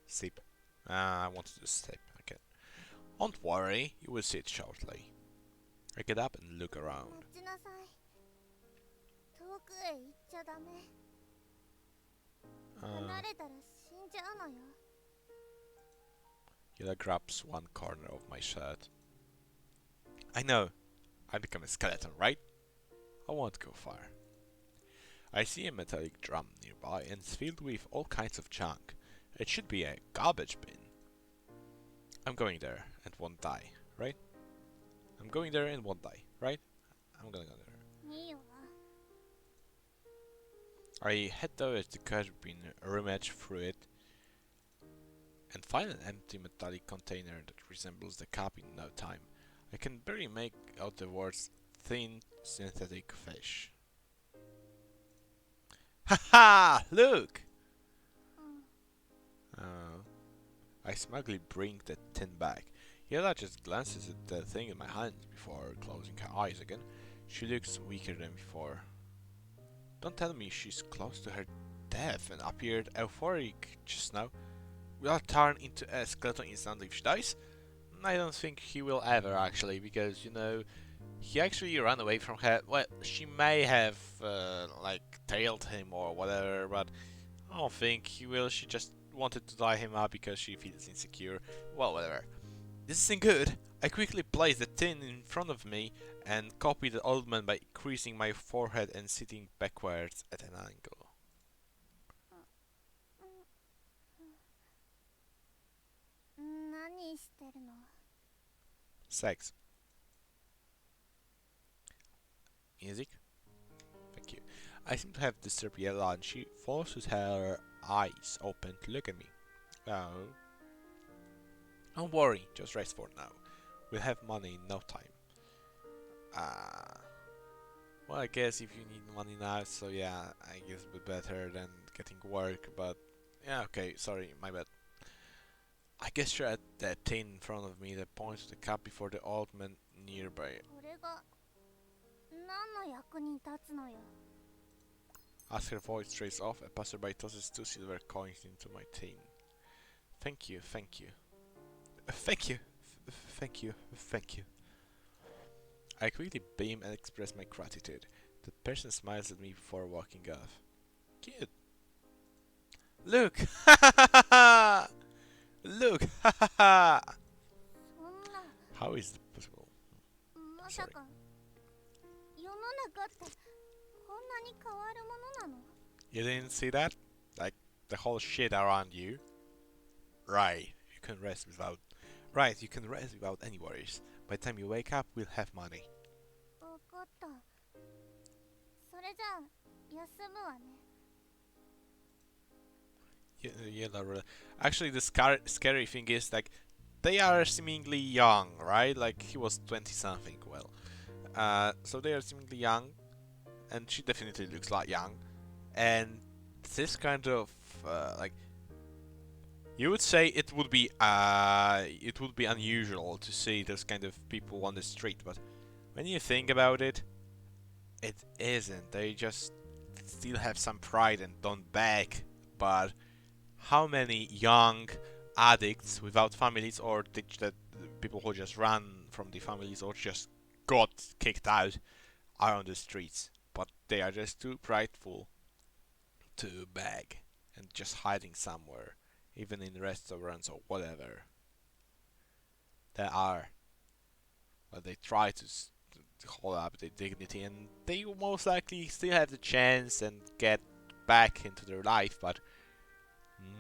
[SPEAKER 1] Sleep. I wanted to sleep. Okay. Don't worry, you will see it shortly. I get up and look around.
[SPEAKER 2] 待ちなさい。遠くへ行っちゃゃダメ。
[SPEAKER 1] Uh,
[SPEAKER 2] 離れたら死んじゃうのよ。
[SPEAKER 1] Yella grabs one corner of my shirt. I know. I become a skeleton, right? I won't go far. I see a metallic drum nearby and it's filled with all kinds of junk. It should be a garbage bin. I'm going there and won't die, right? I'm going there and won't die, right? I'm gonna go there.
[SPEAKER 2] いいわ。
[SPEAKER 1] I head towards the garbage bin, rummage through it, and find an empty metallic container that resembles the cup in no time. I can barely make out the words thin synthetic fish. Haha! Look!
[SPEAKER 2] うん。
[SPEAKER 1] I smugly bring the tin back. Yella just glances at the thing in my hand before closing her eyes again. She looks weaker than before. Don't tell me she's close to her death and appeared euphoric just now. Will I turn into a skeleton instantly if she dies? I don't think he will ever actually, because you know, he actually ran away from her. Well, she may have like tailed him or whatever, but I don't think he will. She just wanted to tie him up because she feels insecure. Well, whatever. This isn't good. I quickly place the tin in front of me and copy the old man by creasing my forehead and sitting backwards at an angle.
[SPEAKER 2] 何してるの？
[SPEAKER 1] Sex. Music? Thank you. I seem to have disturbed Yella and she forces her eyes open to look at me. Oh. Don't worry, just rest for now. We'll have money in no time. Well, I guess if you need money now, so yeah, I guess it would be better than getting work, but yeah, okay, sorry, my bad. I gesture at that tin in front of me that points to the cup before the old man nearby.
[SPEAKER 2] これが何の役に立つのよ。
[SPEAKER 1] As her voice trails off, a passerby tosses 2 silver coins into my tin. Thank you, thank you. Thank you, thank you, thank you. I quickly beam and express my gratitude. The person smiles at me before walking off. Cute. Look! Look!
[SPEAKER 2] そんな、
[SPEAKER 1] How is it possible?
[SPEAKER 2] まさか世の中ってこんなに変わるものなの？
[SPEAKER 1] You didn't see that? Like, the whole shit around you? Right, you can rest without... Right, you can rest without any worries. By the time you wake up, we'll have money.
[SPEAKER 2] わかった。それじゃあ休むわね。
[SPEAKER 1] Actually, the scary thing is, like, they are seemingly young, right? Like, he was 20-something, well. So they are seemingly young, and she definitely looks like young. And this kind of, like, you would say it would be unusual to see those kind of people on the street, but when you think about it, it isn't. They just still have some pride and don't beg, but how many young addicts without families or that people who just ran from the families or just got kicked out are on the streets, but they are just too prideful to beg and just hiding somewhere, even in restaurants or whatever. They are, but they try to hold up their dignity, and they most likely still have the chance and get back into their life, but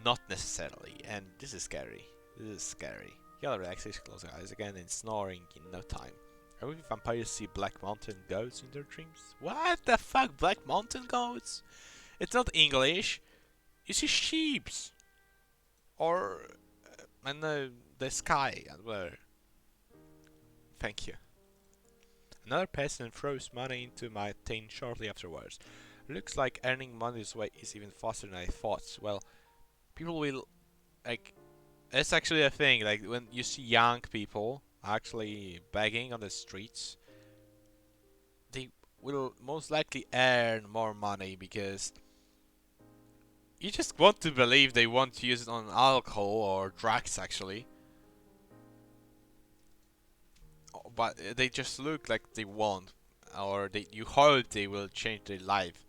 [SPEAKER 1] not necessarily, and this is scary. This is scary. Yellow relaxes, close her eyes again, and snoring in no time. Are we vampires see black mountain goats in their dreams? What the fuck, black mountain goats? It's not English. You see sheeps. Or, I know, the sky, and where. Thank you. Another peasant throws money into my tin shortly afterwards. Looks like earning money this way is even faster than I thought. Well, people will, like, it's actually a thing, like, when you see young people actually begging on the streets, they will most likely earn more money because you just want to believe they want to use it on alcohol or drugs, actually. But they just look like they won't, or you hope they will change their life.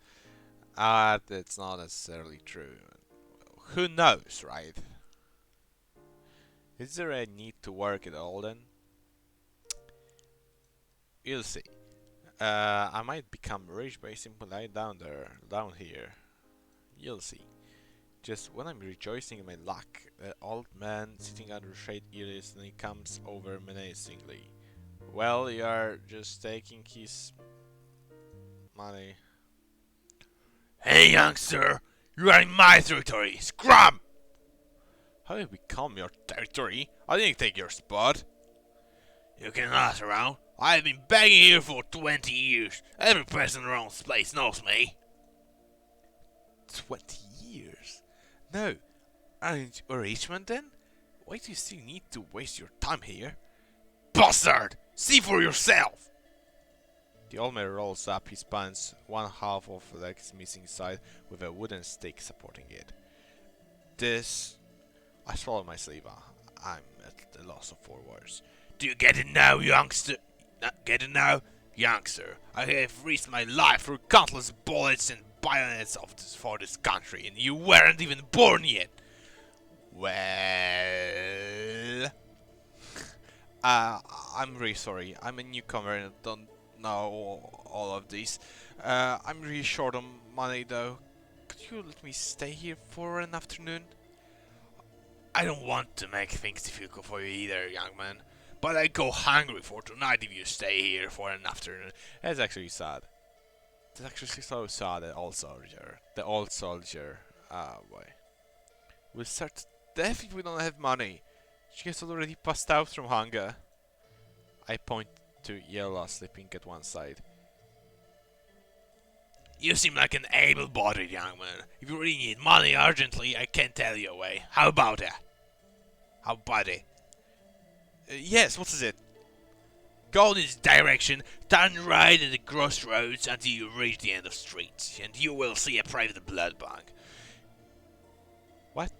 [SPEAKER 1] That's not necessarily true. Who knows, right? Is there a need to work at all then? You'll see. I might become rich by simply lying down there, down here. You'll see. Just when I'm rejoicing in my luck, the old man sitting under shade irritatingly comes over menacingly. Well, you're just taking his money. Hey, youngster! You are in my territory! Scrum! How did we become your territory? I didn't take your spot. You can ask around. I've been begging here for 20 years. Every person around this place knows me. 20 years? No, aren't you a rich man then? Why do you still need to waste your time here? Bastard! See for yourself! The old man rolls up his pants, one half of the leg's missing side, with a wooden stick supporting it. This... I swallow my sleeve. I'm at the loss of for words. Do you get it now, youngster? Get it now? Youngster, I have risked my life through countless bullets and bayonets for this country, and you weren't even born yet. Well... I'm really sorry. I'm a newcomer and don't know all of this. I'm really short on money though. Could you let me stay here for an afternoon? I don't want to make things difficult for you either, young man. But I go hungry for tonight if you stay here for an afternoon. That's actually sad. That's actually so sad, the old soldier. The old soldier. Ah, boy. We'll start to death if we don't have money. She has already passed out from hunger. I point to Yella sleeping at one side. You seem like an able-bodied young man. If you really need money urgently, I can tell you a way. How about it? How about it? Yes, what is it? Go in this direction, turn right at the crossroads until you reach the end of the street, and you will see a private blood bank. What?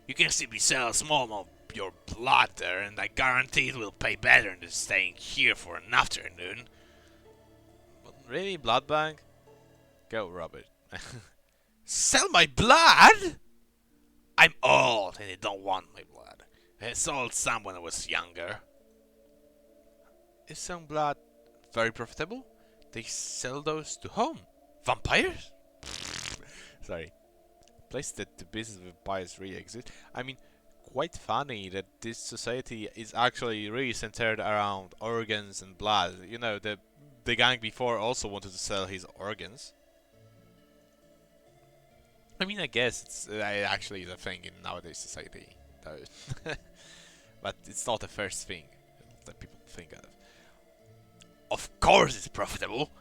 [SPEAKER 1] You can simply sell a small amount of your blood there, and I guarantee it will pay better than staying here for an afternoon. But really, blood bank? Go rob it. Sell my blood? I'm old and I don't want my blood. I sold some when I was younger. Is some blood very profitable? They sell those to whom? Vampires? Sorry. Place that the business of vampires really exists. I mean, quite funny that this society is actually really centered around organs and blood. You know, the gang before also wanted to sell his organs. I mean, I guess it's actually the thing in nowadays society, though. But it's not the first thing that people think of. Of course it's profitable.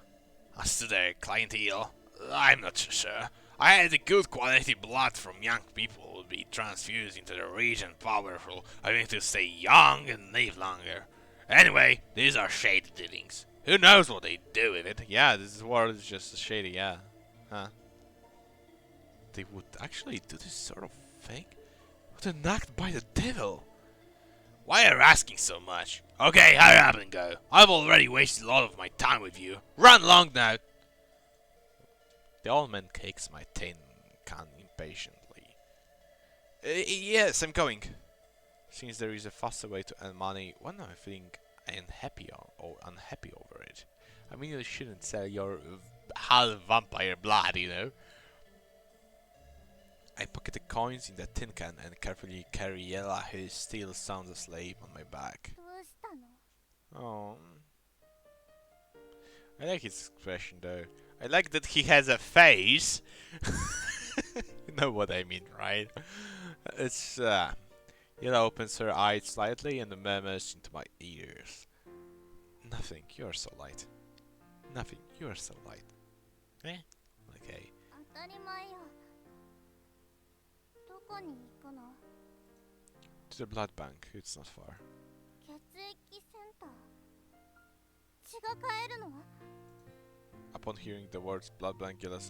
[SPEAKER 1] As to the clientele, I'm not so sure. I had a good quality blood from young people who would be transfused into the region powerful, having to stay young and live longer. Anyway, these are shady dealings. Who knows what they do with it? Yeah, this world is just shady, yeah. Huh. They would actually do this sort of thing? What an act by the devil! Why are you asking so much? Okay, hurry up and go. I've already wasted a lot of my time with you. Run along now! The old man kicks my tin can impatiently. Yes, I'm going. Since there is a faster way to earn money, when I'm feeling unhappy or unhappy over it, I mean you shouldn't sell your half vampire blood, you know? I pocket the coins in the tin can and carefully carry Yella, who still sounds asleep, on my back. Oh, I like his expression though. I like that he has a face. You know what I mean, right? It's Yella opens her eyes slightly and murmurs into my ears. Nothing, you are so light. Nothing, you are so light. Eh? Okay. To the blood bank, it's not far. Upon hearing the words blood bank, Yella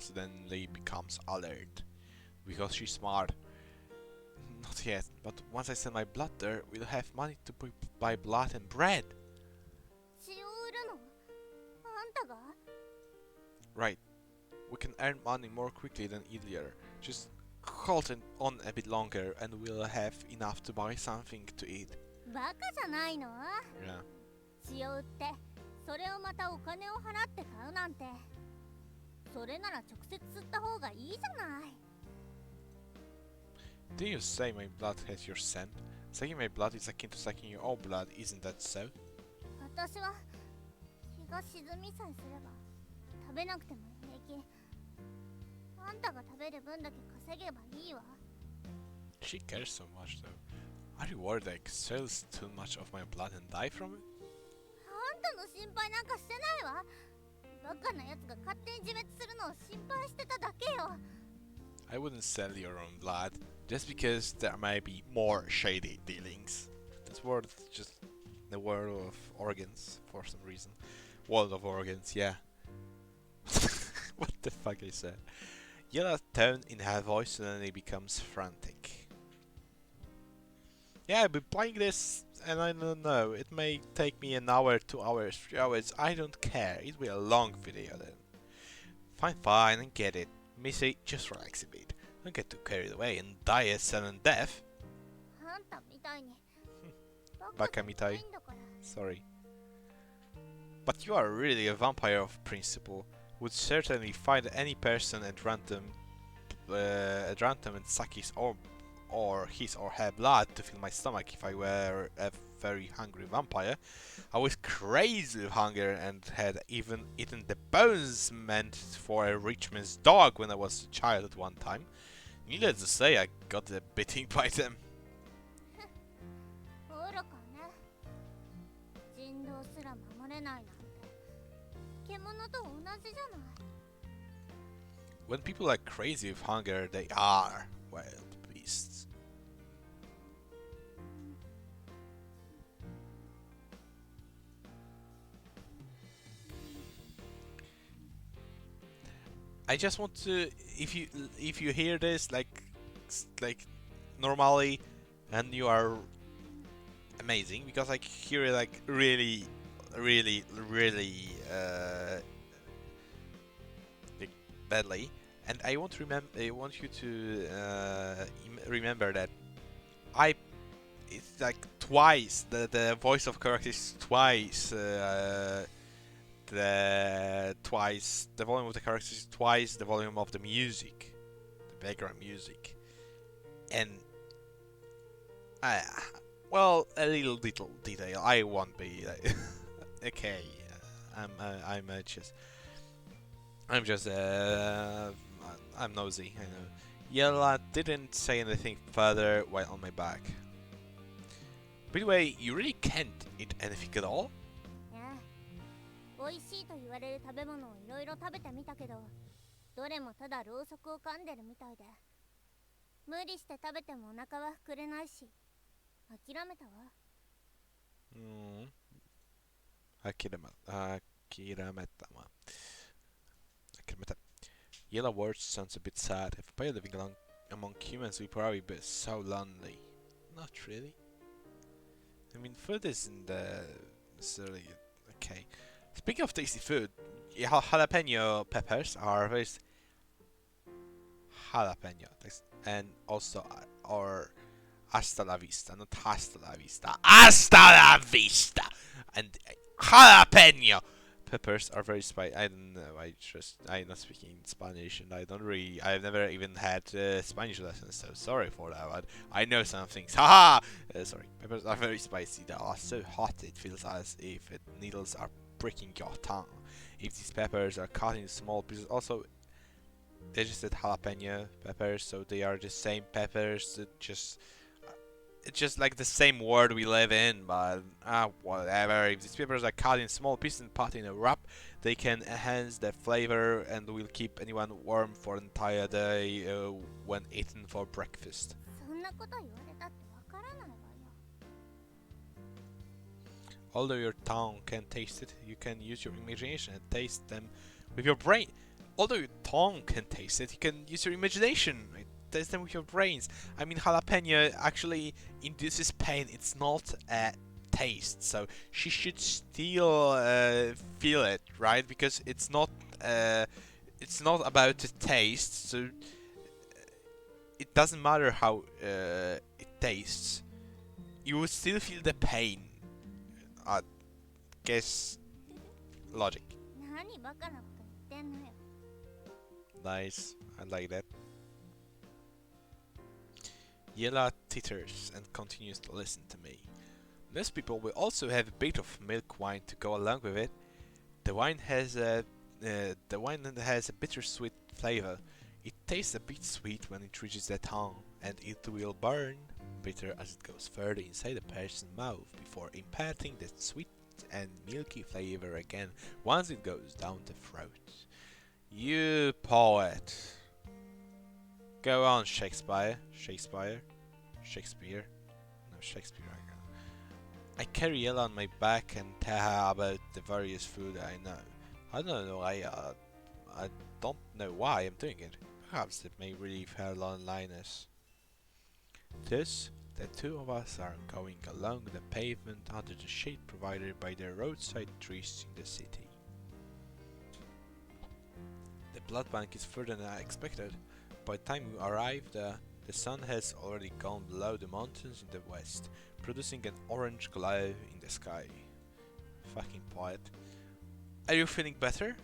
[SPEAKER 1] suddenly becomes alert. Because she's smart. Not yet, but once I send my blood there, we'll have money to buy blood and bread. Right. we can earn money more quickly than earlier. Just hold it on a bit longer and we'll have enough to buy something to eat.
[SPEAKER 2] バカじゃないの？
[SPEAKER 1] Yeah.
[SPEAKER 2] 血を売ってそれをまたお金を払って買うなんて、それなら直接吸った方がいいじゃない。
[SPEAKER 1] Did you say my blood has your scent? Sucking my blood is akin to sucking your own blood, isn't that so?
[SPEAKER 2] 私は日が沈みさえすれば食べなくても平気。あんたが食べる分だけ稼げばいいわ。
[SPEAKER 1] She cares so much though. Are you worried I sells too much of my blood and die from it?
[SPEAKER 2] あんたの心配なんかしてないわ。バカなやつが勝手に自滅するのを心配してただけよ。
[SPEAKER 1] I wouldn't sell your own blood, just because there may be more shady dealings. This world is just the world of organs, for some reason. World of organs, yeah. What the fuck I said? Yella tone in her voice suddenly becomes frantic. Yeah, I've been playing this, and I don't know, it may take me an hour, 2 hours, 3 hours, I don't care, it will be a long video then. Fine, fine, I get it. Missy, just relax a bit. Don't get too carried away and die a sudden death.
[SPEAKER 2] あんたみたいに
[SPEAKER 1] バカみたい。Sorry. But you are really a vampire of principle. Would certainly find any person at random and suck his or his or her blood to fill my stomach if I were a very hungry vampire. I was crazy with hunger and had even eaten the bones meant for a rich man's dog when I was a child at one time. Needless to say, I got a beating by them.
[SPEAKER 2] 愚かね。人道すら守れないなんて獣と同じじゃない。
[SPEAKER 1] When people are crazy with hunger, they are wild beasts. I just want to, if you hear this like normally, and you are amazing, because I hear it like really like badly, and I want you to remember that it's like twice the voice of character is twice. The volume of the characters is twice the volume of the music, the background music, and well, a little detail. I won't be like, okay. I'm just I'm nosy. I know. Yella didn't say anything further while on my back. By the way, you really can't eat anything at all?
[SPEAKER 2] 美味しいと言われる食べ物をいろいろ食べてみたけど、どれもただろうそくを噛んでるみたいで、無理して食べてもお腹は膨れないし、諦めたわ。
[SPEAKER 1] 諦めた。Yellow words sounds a bit sad. If by living among humans, we probably be so lonely. Not really. I mean, food isn't necessarily okay. Speaking of tasty food, jalapeno peppers are very jalapeno, and also or hasta la vista, not hasta la vista, hasta la vista, and jalapeno peppers are very spicy. I don't know. I'm not speaking Spanish, and I've never even had Spanish lessons, so sorry for that. But I know some things. Haha. Sorry. Peppers are very spicy. They are so hot it feels as if needles are pricking your tongue. If these peppers are cut in small pieces, also they just said jalapeno peppers, so they are the same peppers. It's just like the same world we live in, but whatever. If these peppers are cut in small pieces and put in a wrap, they can enhance the flavor and will keep anyone warm for an entire day when eaten for breakfast.
[SPEAKER 2] そんなこと言われたってわからないわよ。
[SPEAKER 1] Although your tongue can't taste it, you can use your imagination and taste them with your brain. Although your tongue can taste it, you can use your imagination and taste them with your brains. I mean, jalapeno actually induces pain. It's not a taste, so she should still feel it, right? Because it's not it's not about the taste, so it doesn't matter how it tastes. You would still feel the pain. I guess logic.
[SPEAKER 2] 何バカなこと言ってんのよ。
[SPEAKER 1] Nice. I like that. Yella titters and continues to listen to me. Most people will also have a bit of milk wine to go along with it. The wine has a bittersweet flavor. It tastes a bit sweet when it reaches the tongue, and it will burn bitter as it goes further inside the person's mouth before imparting the sweet and milky flavor again once it goes down the throat. You poet. Go on, Shakespeare. Shakespeare. Shakespeare. No, Shakespeare. I carry Yella on my back and tell her about the various food I know. I don't know. I don't know why I'm doing it. Perhaps it may relieve her loneliness. Thus, the two of us are going along the pavement under the shade provided by the roadside trees in the city. The blood bank is further than I expected. By the time we arrive, the sun has already gone below the mountains in the west, producing an orange glow in the sky. Fucking poet. Are you feeling better?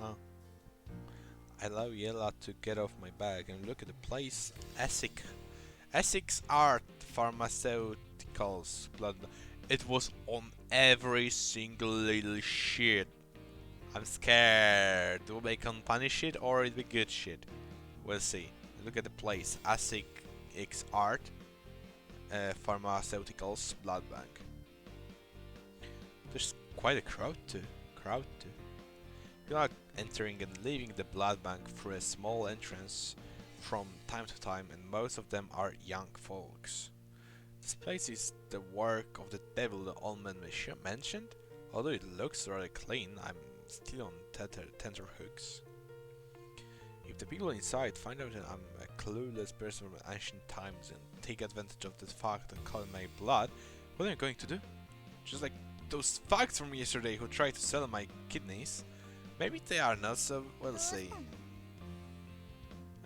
[SPEAKER 1] Oh. I allow Yella to get off my back and look at the place. Essex Art Pharmaceuticals blood. It was on every single little shit. I'm scared. Will they company shit or it be good shit? We'll see. Look at the place. Essex Art Pharmaceuticals blood bank. There's quite a crowd too. You're not entering and leaving the blood bank through a small entrance from time to time, and most of them are young folks. This place is the work of the devil the old man mentioned. Although it looks rather clean, I'm still on tenterhooks. If the people inside find out that I'm a clueless person from ancient times and take advantage of the fact and call my blood, what am I going to do? Just like those fucks from yesterday who tried to sell my kidneys. Maybe they are not, so we'll see.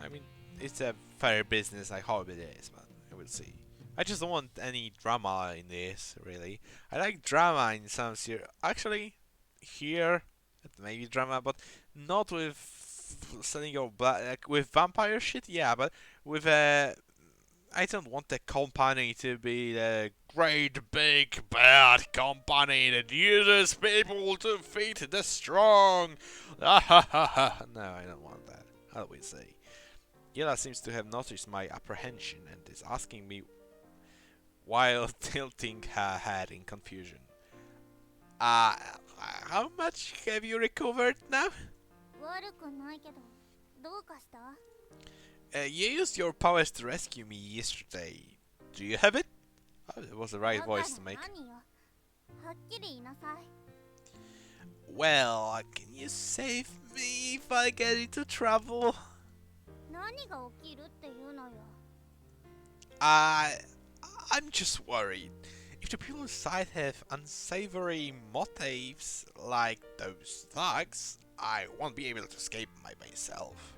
[SPEAKER 1] I mean, it's a fair business, I hope it is, but we'll see. I just don't want any drama in this, really. I like drama in some series. Actually, here, maybe drama, but not with selling your blood. Like, with vampire shit, yeah, but with I don't want the company to be the great big bad company that uses people to feed the strong. No, I don't want that. How do we say? Yella seems to have noticed my apprehension and is asking me while tilting her head in confusion. How much have you recovered now?
[SPEAKER 2] 悪くないけど、どうかした？
[SPEAKER 1] You used your powers to rescue me yesterday. Do you have it? Oh, it was the right voice to make.
[SPEAKER 2] 何よ。はっきり言いなさい。
[SPEAKER 1] Well, can you save me if I get into trouble?
[SPEAKER 2] 何が起きるっていうのよ。
[SPEAKER 1] I'm just worried. If the people inside have unsavory motives like those thugs, I won't be able to escape by myself.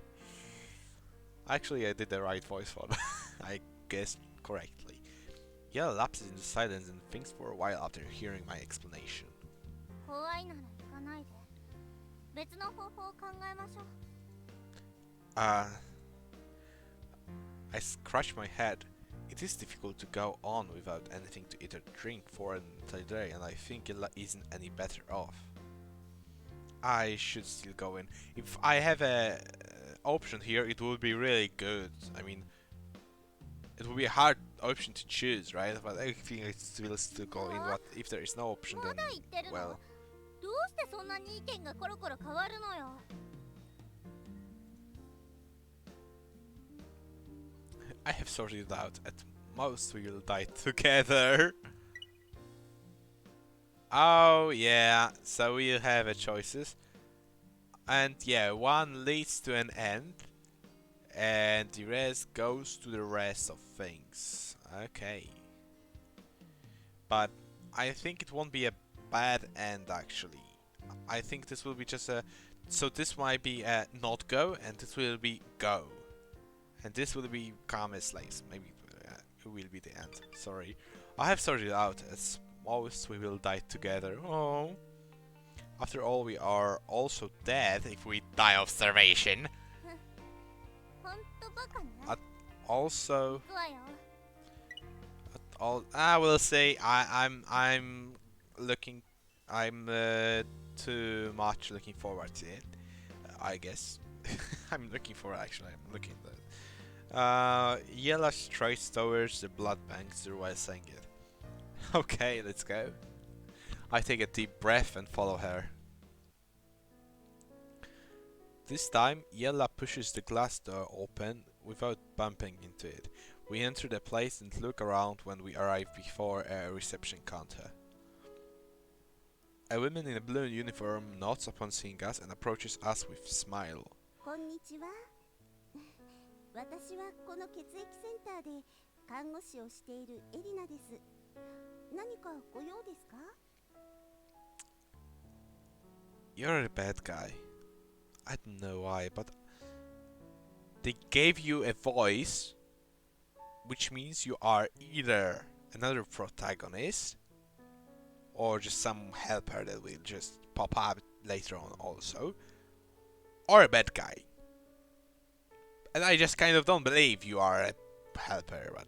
[SPEAKER 1] Actually, I did the right voice for that. I guessed correctly. Yella lapses into silence and thinks for a while after hearing my explanation.
[SPEAKER 2] 怖いなら行かないで。別の方法を考えましょう。
[SPEAKER 1] I scratch my head. It is difficult to go on without anything to eat or drink for another day, and I think Yella isn't any better off. I should still go in. If I have a option here, it would be really good. I mean, it would be a hard option to choose, right? But I think I will still go in. But if there is no option, then well.
[SPEAKER 2] どうしてそんなに意見がコロコロ変わるのよ。
[SPEAKER 1] I have sorted it out. At most, we will die together. Oh yeah, so we have a choices, and yeah, one leads to an end, and the rest goes to the rest of things. Okay, but I think it won't be a bad end actually. I think this will be just a So this might be not go, and this will be go. And this will be calm slaves. Maybe it will be the end. Sorry. I have sorted out as most we will die together. Oh. After all, we are also dead if we die of starvation.
[SPEAKER 2] ほんとバカね
[SPEAKER 1] Also,
[SPEAKER 2] 行くわよ
[SPEAKER 1] I will say I'm looking, I'm too much looking forward to it. I guess I'm looking for actually. I'm looking at that. Yella strides towards the blood banks while saying it. Okay, let's go. I take a deep breath and follow her. This time, Yella pushes the glass door open without bumping into it. We enter the place and look around when we arrive before a reception counter. A woman in a blue uniform nods upon seeing us and approaches us with a smile.
[SPEAKER 2] こんにちは私はこの血液センターで看護師をしているエリナです何かご用ですか
[SPEAKER 1] You're a bad guy. I don't know why, but they gave you a voice, which means you are either another protagonist or just some helper that will just pop up later on also, or a bad guy. And I just kind of don't believe you are a helper, but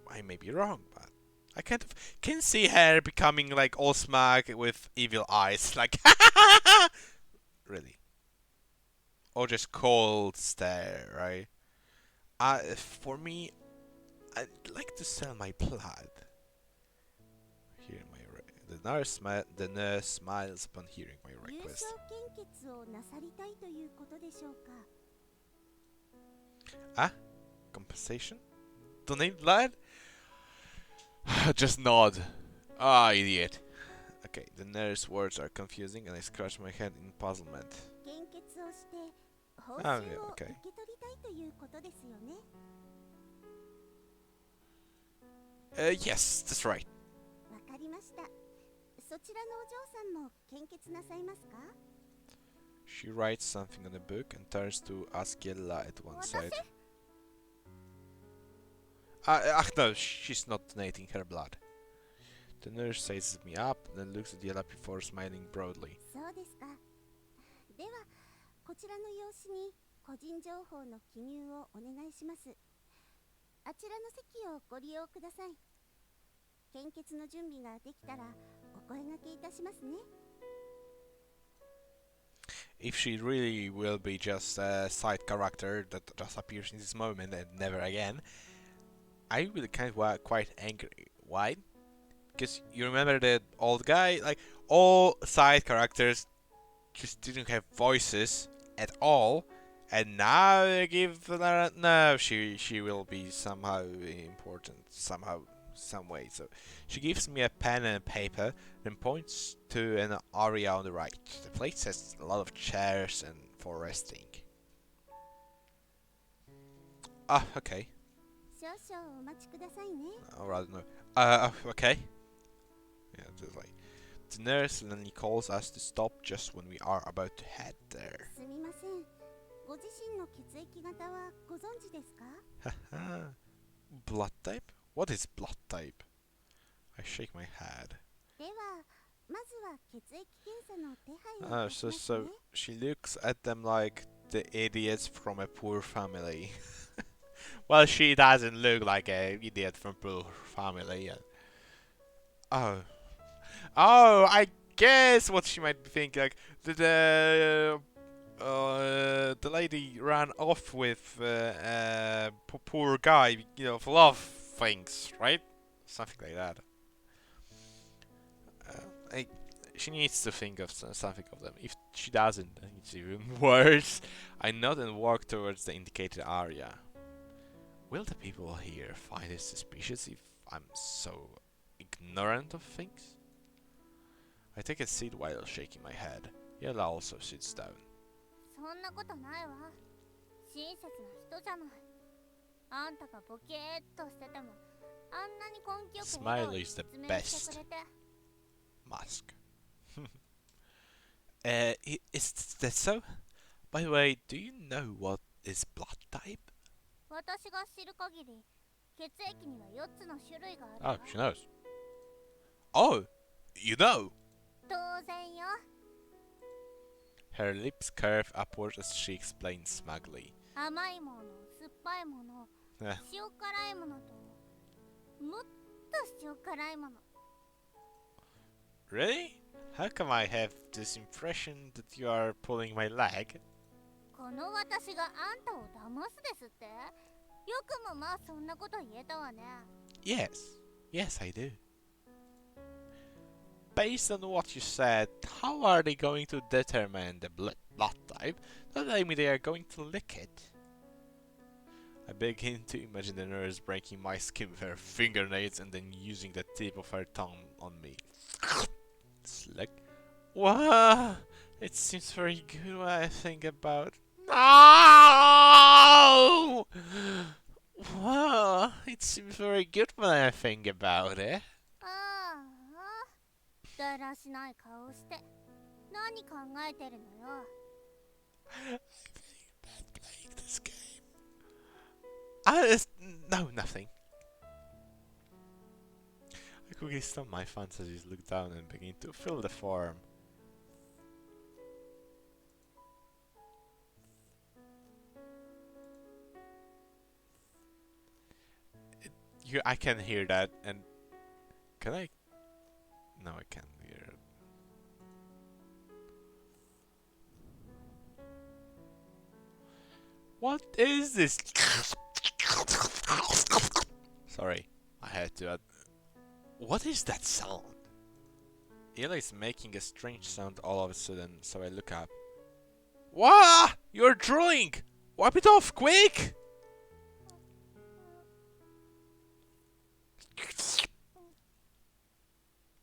[SPEAKER 1] I may be wrong, but I kind of can see her becoming like all smug with evil eyes, like really. Or just cold stare, right? For me, I'd like to sell my blood. Hearing my the nurse smiles upon hearing my
[SPEAKER 2] 優
[SPEAKER 1] request.
[SPEAKER 2] 勝献血をなさりたいということでしょうか
[SPEAKER 1] Ah, compensation? Donate blood? Just nod. Ah, idiot. Okay, the nurse's words are confusing, and I scratch my head in puzzlement.
[SPEAKER 2] 献血をして報酬
[SPEAKER 1] Ah,
[SPEAKER 2] を
[SPEAKER 1] yeah,
[SPEAKER 2] 受
[SPEAKER 1] okay.
[SPEAKER 2] け取りたいということですよね
[SPEAKER 1] Yes, that's right.
[SPEAKER 2] わかりましたそちらのお嬢さんも献血なさいますか
[SPEAKER 1] She writes something on a book and turns to Askiella at one side. No, she's not donating her blood. The nurse sizes me up, then looks at Yella before smiling broadly.
[SPEAKER 2] そうですかではこちらの用紙に個人情報の記入をお願いしますあちらの席をご利用ください献血の準備ができたらお声掛けいたしますね
[SPEAKER 1] If she really will be just a side character that just appears in this moment and never again, I will kind of quite angry. Why? Because you remember the old guy? Like, all side characters just didn't have voices at all, and now they give her... No, she will be somehow important, somehow, some way. So she gives me a pen and a paper, then points to an area on the right. The place has a lot of chairs and for resting. Ah, okay.
[SPEAKER 2] 少々お待ちくださいね
[SPEAKER 1] Or rather, no. Okay. Yeah, just like... The nurse suddenly calls us to stop just when we are about to head there.
[SPEAKER 2] すみませんご自身の血液型はご存知ですか
[SPEAKER 1] Haha. Blood type? What is blood type? I shake my head.
[SPEAKER 2] ではまずは血液検査の手配を
[SPEAKER 1] Oh,
[SPEAKER 2] いたし
[SPEAKER 1] so
[SPEAKER 2] ますね
[SPEAKER 1] she looks at them like the idiots from a poor family. Well, she doesn't look like an idiot from poor family. Oh, I guess what she might be thinking, like the lady ran off with a poor guy, you know, for love things, right? Something like that. She needs to think of something of them. If she doesn't, then it's even worse. I nod and walk towards the indicated area. Will the people here find it suspicious if I'm so ignorant of things? I take a seat while shaking my head. Yella also sits down.
[SPEAKER 2] そんなことないわ親切な人じゃないあんたがボケーっとしててもあんなに根気よく笑顔
[SPEAKER 1] Smile
[SPEAKER 2] で
[SPEAKER 1] is the
[SPEAKER 2] 説明してくれて
[SPEAKER 1] Mask. Is that so? By the way, do you know what is blood type?
[SPEAKER 2] 私が知る限り血液には4つの種類がある
[SPEAKER 1] Oh,
[SPEAKER 2] わ
[SPEAKER 1] she knows. Oh, you know!
[SPEAKER 2] 当然よ
[SPEAKER 1] Her lips curve upward as she explains smugly.
[SPEAKER 2] 甘いもの酸っぱいもの
[SPEAKER 1] Eh,
[SPEAKER 2] 塩辛いものともっと塩辛いもの
[SPEAKER 1] really? How come I have this impression that you are pulling my leg?
[SPEAKER 2] この私があんたを騙すですってよくもまあそんなこと言えたわね
[SPEAKER 1] Yes. Yes, I do. Based on what you said, how are they going to determine the blood type? Don't tell me they are going to lick it. I begin to imagine the nurse breaking my skin with her fingernails and then using the tip of her tongue on me. Slick. Wow! It seems very good when I think about. No! Wow! It seems very good when I think about it.
[SPEAKER 2] ああだらしない顔して何考えてるのよ
[SPEAKER 1] I'm feeling bad playing this game. No, nothing. I quickly stop my fantasies, look down, and begin to fill the form. I can hear that, and can I? No, I can't hear it. What is this? Sorry, I had to add. What is that sound? Ella is making a strange sound all of a sudden, so I look up. Wah! You're drooling! Wipe it off, quick!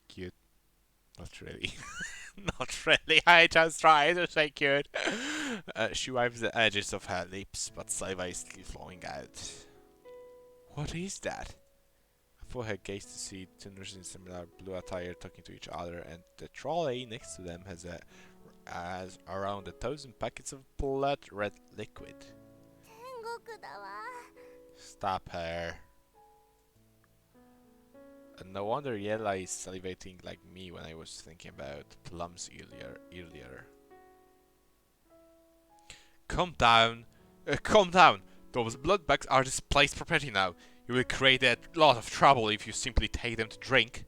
[SPEAKER 1] Cute. Not really. Not really, I just tried to say cute. She wipes the edges of her lips, but saliva is still flowing out. What is that? I follow her gaze to see two nurses in similar blue attire talking to each other, and the trolley next to them has around 1,000 packets of blood red liquid.
[SPEAKER 2] 天国だわ
[SPEAKER 1] Stop her. And no wonder Yella is salivating like me when I was thinking about plums earlier. Calm down. Calm down. Those blood bags are displaced property now. You will create a lot of trouble if you simply take them to drink.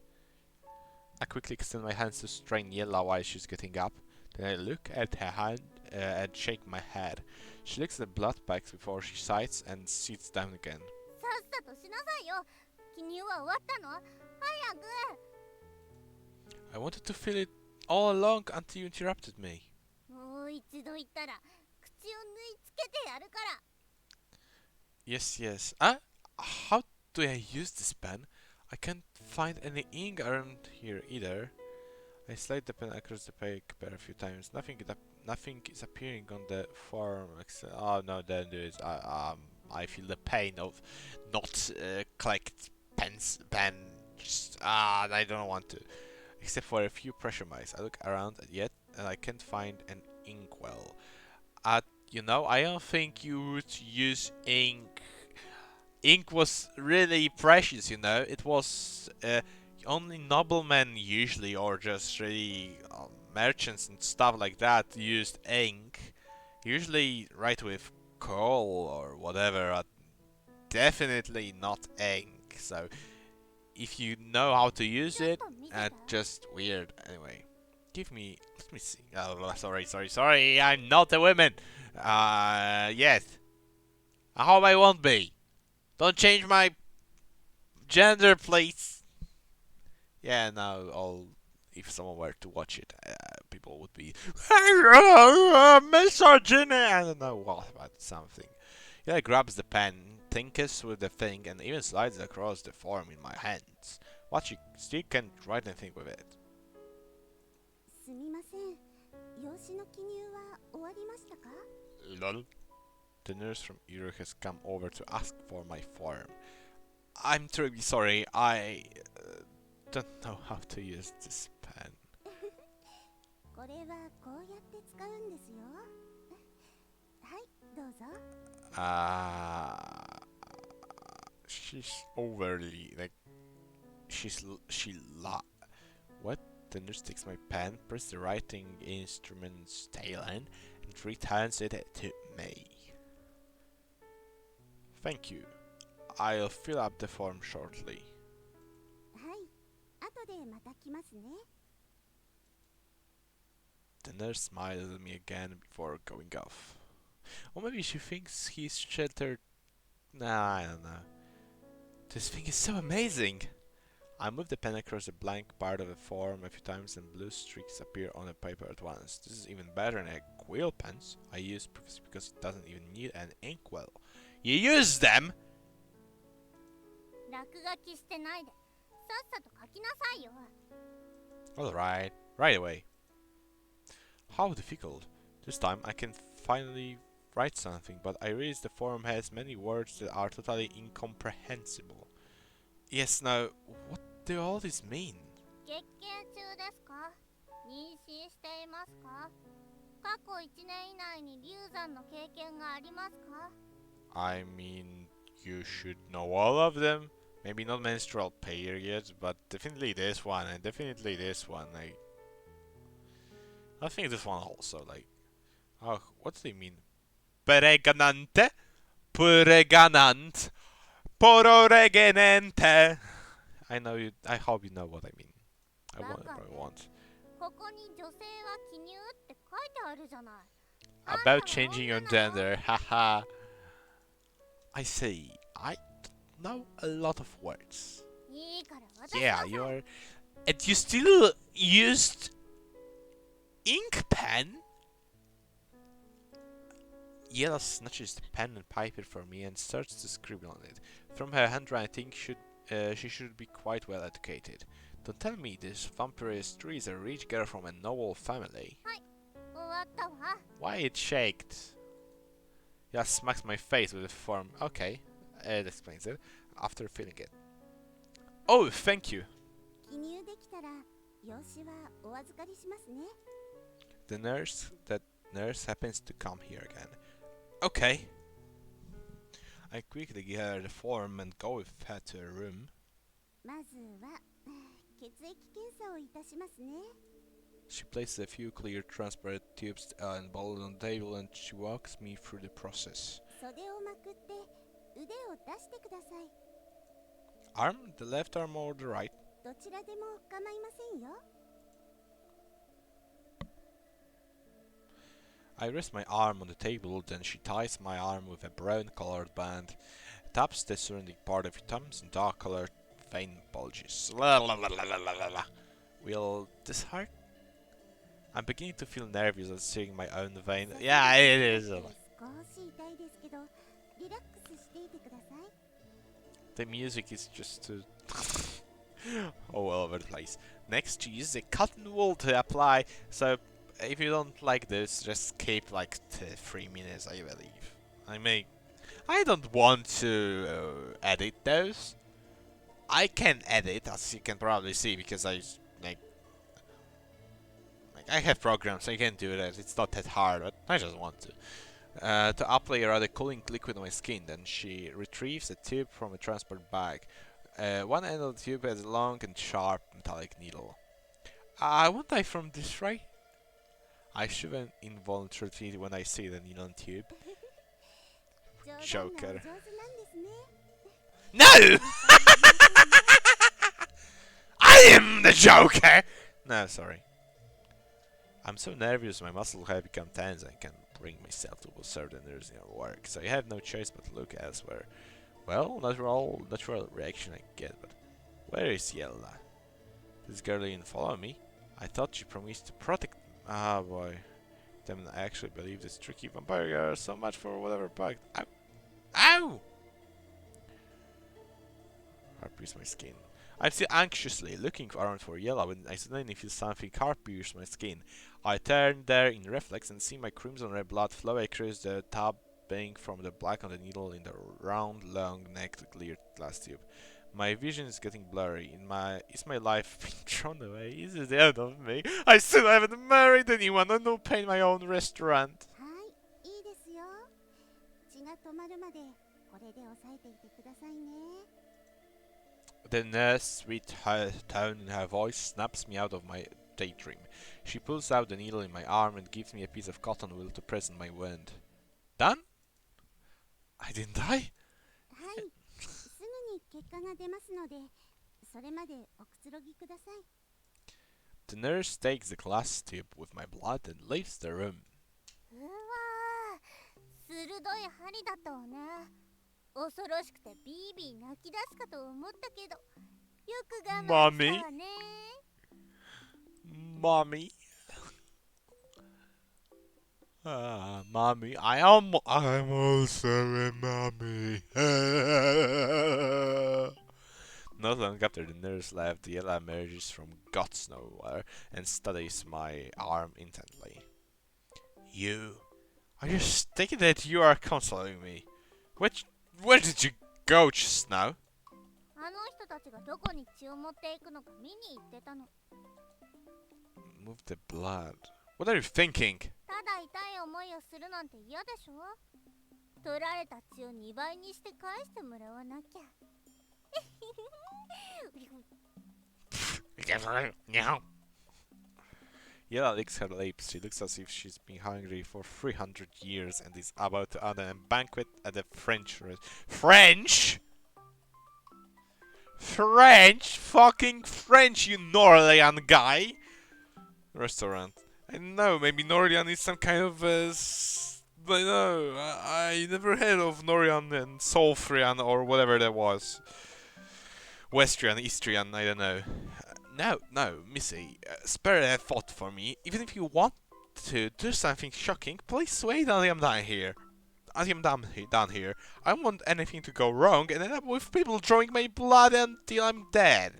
[SPEAKER 1] I quickly extend my hands to strain Yella while she's getting up. Then I look at her hand and shake my head. She licks the blood bags before she sighs and sits down again.
[SPEAKER 2] さっさとしなさいよ記入は終わったの早く
[SPEAKER 1] I wanted to feel it all along until you interrupted me.
[SPEAKER 2] もう一度言ったら口を縫い付けてやるから
[SPEAKER 1] Yes, yes. How do I use this pen? I can't find any ink around here either. I slide the pen across the paper a few times. Nothing is appearing on the form. Oh no, don't do it. I feel the pain of not collect pen. I don't want to. Except for a few pressure marks. I look around yet, and I can't find an inkwell. I don't think you would use ink. Ink was really precious, It was only noblemen usually, or just really merchants and stuff like that, used ink. Usually, write with coal or whatever. Definitely not ink. So, if you know how to use it, just weird. Anyway, let me see. Oh, sorry. I'm not a woman. Yes. I hope I won't be. Don't change my gender, please. Yeah, no, if someone were to watch it, people would be misogyny. I don't know what about something. Yeah, grabs the pen, tinkers with the thing, and even slides across the form in my hands. What you still can't write anything with it.
[SPEAKER 2] すみません用紙の記入は終わりましたか
[SPEAKER 1] Lol. The nurse from Europe has come over to ask for my form. I'm terribly sorry. I don't know how to use this pen.
[SPEAKER 2] ここれはこうやって使うんですよ。はい、どうぞ。
[SPEAKER 1] Ah, she's overly like she la. What? The nurse takes my pen, presses the writing instrument's tail end, and returns it to me. Thank you. I'll fill up the form shortly.
[SPEAKER 2] はい、後でまた来ますね。
[SPEAKER 1] The nurse smiles at me again before going off. Or maybe she thinks he's sheltered. Nah, I don't know. This thing is so amazing! I move the pen across the blank part of the form a few times and blue streaks appear on the paper at once. This is even better than a quill pens I used previously because it doesn't even need an inkwell. You use them?!
[SPEAKER 2] 落書きしてないで、さっさと書きなさいよ。
[SPEAKER 1] Alright, right away. How difficult. This time I can finally write something, but I realize the form has many words that are totally incomprehensible. Yes, now, what do all this mean?
[SPEAKER 2] 月経中ですか？妊娠していますか？過去1年以内に流産の経験がありますか？
[SPEAKER 1] I mean, you should know all of them. Maybe not menstrual periods, but definitely this one and definitely this one. I think this one also. Oh, what do they mean? Pregnante, pregnant, pororegenente. I know you. I hope you know what I mean. I want.
[SPEAKER 2] ここに女性は記入って書いてあるじゃない。
[SPEAKER 1] About changing your gender, haha. I say, I know a lot of words.
[SPEAKER 2] いいから私
[SPEAKER 1] Yeah, you're. And you still used ink pen? Yella snatches the pen and paper from me and starts to scribble on it. From her handwriting, she should be quite well educated. Don't tell me this vampirist tree is a rich girl from a noble family.
[SPEAKER 2] 終わったわ。
[SPEAKER 1] Why it shaked? Yeah, smacks my face with the form. Okay, it explains it. After feeling it. Oh, thank you.
[SPEAKER 2] 記入できたら用紙はお預かりしますね。
[SPEAKER 1] That nurse happens to come here again. Okay. I quickly give her the form and go with her to her room.
[SPEAKER 2] まずは血液検査をいたしますね。
[SPEAKER 1] She places a few clear transparent tubes and bottles on the table and she walks me through the process.
[SPEAKER 2] 袖をまくって腕を出してください。
[SPEAKER 1] Arm? The left arm or the right?
[SPEAKER 2] どちらでも構いませんよ。
[SPEAKER 1] I rest my arm on the table, then she ties my arm with a brown colored band, taps the surrounding part a few times and dark colored vein bulges. La la la la la la la. Will this hurt? I'm beginning to feel nervous at seeing my own vein. Yeah, it is.
[SPEAKER 2] 少し痛いですけど、リラックスしていてください。
[SPEAKER 1] The music is just too all over the place. Next, she uses a cotton wool to apply. So, if you don't like this, just skip like 3 minutes, I believe. I don't want to edit those. I can edit, as you can probably see, because like I have programs, so I can do that. It's not that hard, but I just want to. To apply a rather cooling liquid on my skin, then she retrieves a tube from a transport bag. One end of the tube has a long and sharp metallic needle. I won't die from this, right? I shiver involuntarily when I see the needle tube.
[SPEAKER 2] 冗談がお
[SPEAKER 1] Joker.
[SPEAKER 2] 上手なんですね。
[SPEAKER 1] No! I am the Joker! No, sorry. I'm so nervous, my muscles have become tense, I can't bring myself to observe the nursing at work, so I have no choice but to look elsewhere. Well, natural reaction I get, but where is Yella? This girl didn't follow me. I thought she promised to protect. Ah, boy. Then I actually believe this tricky vampire girl so much for whatever pact. Ow! Ow! I pierce my skin. I'm still anxiously looking around for Yella when I suddenly feel something hard pierce my skin. I turn there in reflex and see my crimson red blood flow across the tabbing from the black on the needle in the round, long-necked clear glass tube. My vision is getting blurry. Is my life being thrown away? Is it the end of me? I still haven't married anyone. I don't pay my own restaurant.
[SPEAKER 2] はい、いいですよ。血が止まるまでこれで押さえていてくださいね。
[SPEAKER 1] The nurse, sweet tone in her voice, snaps me out of my daydream. She pulls out the needle in my arm and gives me a piece of cotton wool to press on my wound. Done? I didn't die?
[SPEAKER 2] はい、すぐに結果が出ますので、それまでおくつろぎください。
[SPEAKER 1] The nurse takes the glass tube with my blood and leaves the room.
[SPEAKER 2] うわー、鋭い針だったわね。恐ろしくてビービー泣き出すかと思ったけど、よく我慢したわね。
[SPEAKER 1] Mommy? Mommy, I'm also a mommy. Not long after the nurse left, Yella emerges from God's nowhere and studies my arm intently. You? Are you thinking that you are consoling me? Where did you go just now?
[SPEAKER 2] あの人たちがどこに血を持っていくのか見に行ってたの。
[SPEAKER 1] Move the blood. What are you thinking?
[SPEAKER 2] ただ痛い思いをするなんて嫌でしょ。取られた血を2倍にして返してもらわなきゃ。
[SPEAKER 1] Yella licks her lips. She looks as if she's been hungry for 300 years and is about to order a banquet at a French French? French? Fucking French, you Norlean guy! Restaurant. I don't know, maybe Norlean is some kind of I know, I never heard of Norlean and Solfrian or whatever that was. Westrian, Istrian, I don't know. No, Missy, spare that thought for me. Even if you want to do something shocking, please wait until I'm down here. Until I'm down here. I don't want anything to go wrong and end up with people drawing my blood until I'm dead.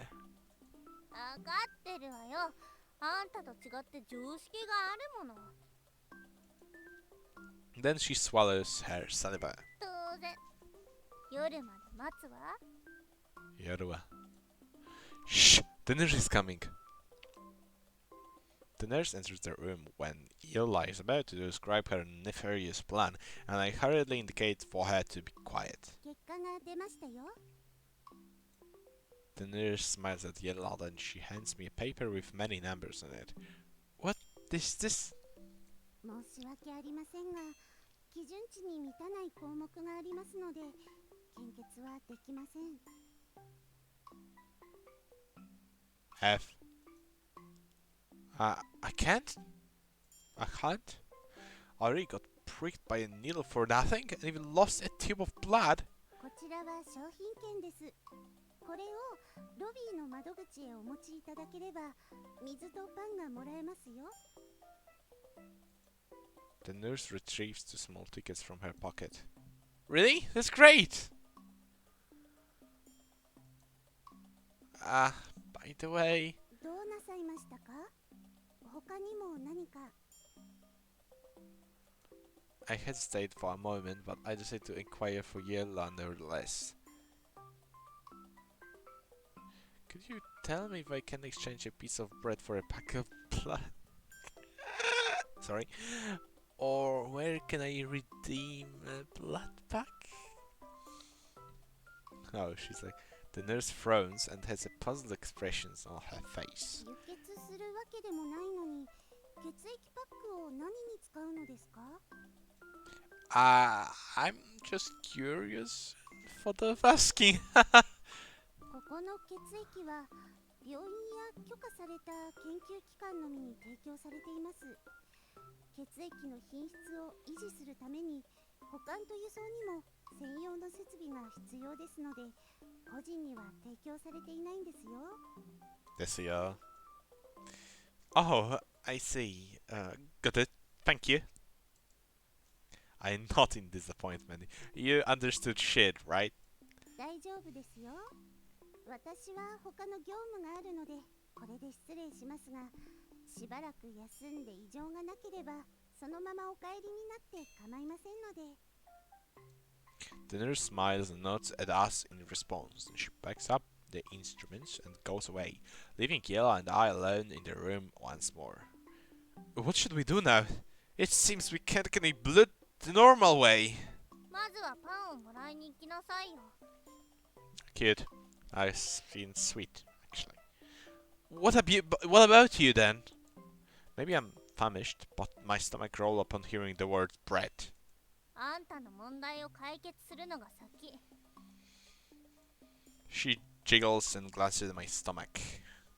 [SPEAKER 2] わかってるわよ。あんたと違って常識があるもの。
[SPEAKER 1] Then she swallows her saliva.
[SPEAKER 2] 当然。夜まで待つわ。
[SPEAKER 1] Yorua. Shh! The nurse is coming. The nurse enters the room when Yola is about to describe her nefarious plan, and I hurriedly indicate for her to be quiet.
[SPEAKER 2] 結果が出ましたよ。
[SPEAKER 1] The nurse smiles at Yola, and she hands me a paper with many numbers on it. What is this?
[SPEAKER 2] 申し訳ありませんが、基準値に満たない項目がありますので、献血はできません。
[SPEAKER 1] F. I can't? I can't? I already got pricked by a needle for nothing and even lost a tube of blood.
[SPEAKER 2] こちらは商品券です。これをロビーの窓口へお持ちいただければ、水とパンがもらえますよ。
[SPEAKER 1] The nurse retrieves two small tickets from her pocket. Really? That's great! By the way...
[SPEAKER 2] どうなさいましたか？他にも何か。
[SPEAKER 1] I hesitated for a moment, but I decided to inquire for Yella nevertheless. Could you tell me if I can exchange a piece of bread for a pack of blood? Sorry. Or where can I redeem a blood pack? Oh, she's like... The nurse frowns and has a puzzled expression on her face.
[SPEAKER 2] 輸血するわけでもないのに、血液パックを何に使うのですか？
[SPEAKER 1] I'm just curious for the asking.
[SPEAKER 2] ここの血液は病院や許可された研究機関のみに提供されています。血液の品質を維持するために保管と輸送にも専用の設備が必要ですので、個人には提供されていないんですよ。
[SPEAKER 1] ですよ。Oh, I see. Got it. Thank you. I'm not in disappointment. You understood shit, right?
[SPEAKER 2] 大丈夫ですよ。私は他の業務があるので、これで失礼しますが、しばらく休んで異常がなければ、そのままお帰りになって構いませんので。
[SPEAKER 1] The nurse smiles and nods at us in response. She packs up the instruments and goes away, leaving Yella and I alone in the room once more. What should we do now? It seems we can't get any blood the normal way.
[SPEAKER 2] まずはパンをもらいに行きなさいよ。
[SPEAKER 1] Cute. I feel sweet, actually. What about you then? Maybe I'm famished, but my stomach rolled upon hearing the word bread.
[SPEAKER 2] あんたの問題を解決するのが先。
[SPEAKER 1] She jiggles and glances at my stomach.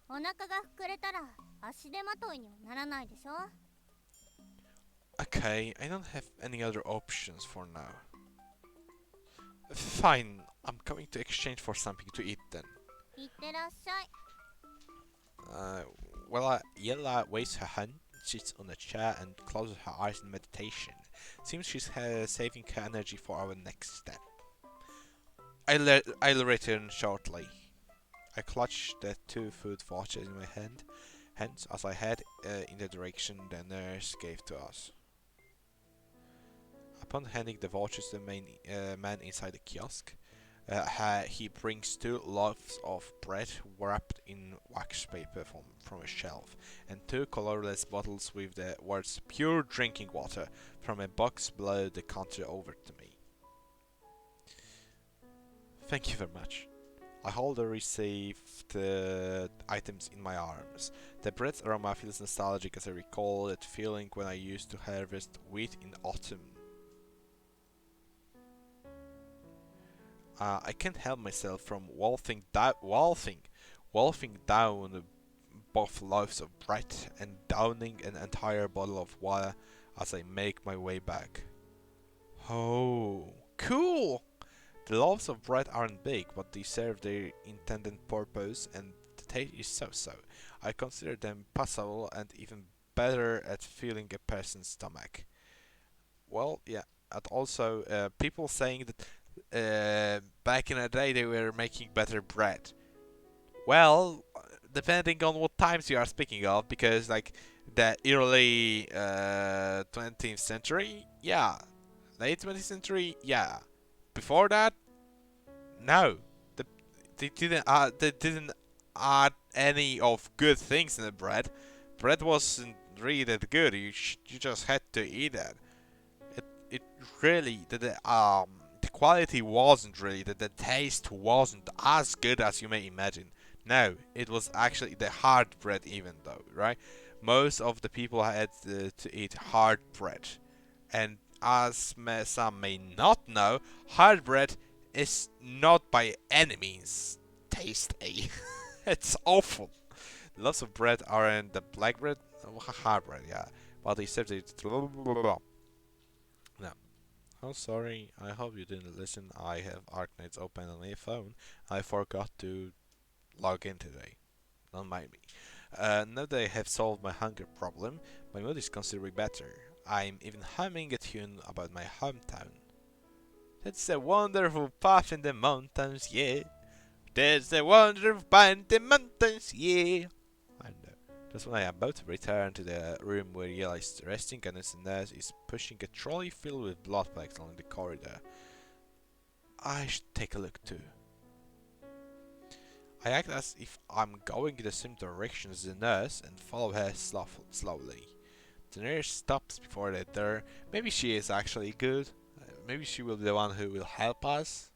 [SPEAKER 2] お腹が膨れたら足手まといにはならないでしょ。
[SPEAKER 1] Okay, I don't have any other options for now. Fine, I'm going to exchange for something to eat then.
[SPEAKER 2] いってらっしゃい。
[SPEAKER 1] Yella waves her hand, sits on a chair and closes her eyes in meditation. Seems she's saving her energy for our next step. I'll return shortly. I clutch the 2 food vouchers in my hands as I head in the direction the nurse gave to us. Upon handing the vouchers to the man inside the kiosk, he brings 2 loaves of bread wrapped in wax paper from a shelf, and 2 colorless bottles with the words pure drinking water from a box below the counter over to me. Thank you very much. I hold the received items in my arms. The bread's aroma feels nostalgic as I recall that feeling when I used to harvest wheat in autumn. I can't help myself from wolfing down both loaves of bread and downing an entire bottle of water as I make my way back. Oh, cool! The loaves of bread aren't big, but they serve their intended purpose, and the taste is so-so. I consider them passable and even better at filling a person's stomach. Well, yeah, and also people saying that back in the day they were making better bread. Well, depending on what times you are speaking of, because like the early 20th century, yeah, late 20th century, yeah. Before that, no, the, they didn't add any of good things in the bread. Bread wasn't really that good. You just had to eat it. It really the quality wasn't really the taste wasn't as good as you may imagine. No, it was actually the hard bread even though, right? Most of the people had to eat hard bread, and as some may not know, hard bread is not by any means tasty. It's awful. Lots of bread are in the black bread, hard bread, yeah. But they serve it. No. Oh, sorry. I hope you didn't listen. I have Arknights open on my phone. I forgot to log in today. Don't mind me. Now that I have solved my hunger problem, my mood is considerably better. I'm even humming a tune about my hometown. That's a wonderful path in the mountains, yeah. There's a wonderful path in the mountains, yeah. And just when I am about to return to the room where Yella is resting and his nurse is pushing a trolley filled with blood bags along the corridor, I should take a look too. I act as if I'm going in the same direction as the nurse and follow her slowly. The nurse stops before the door. Maybe she is actually good. Maybe she will be the one who will help us.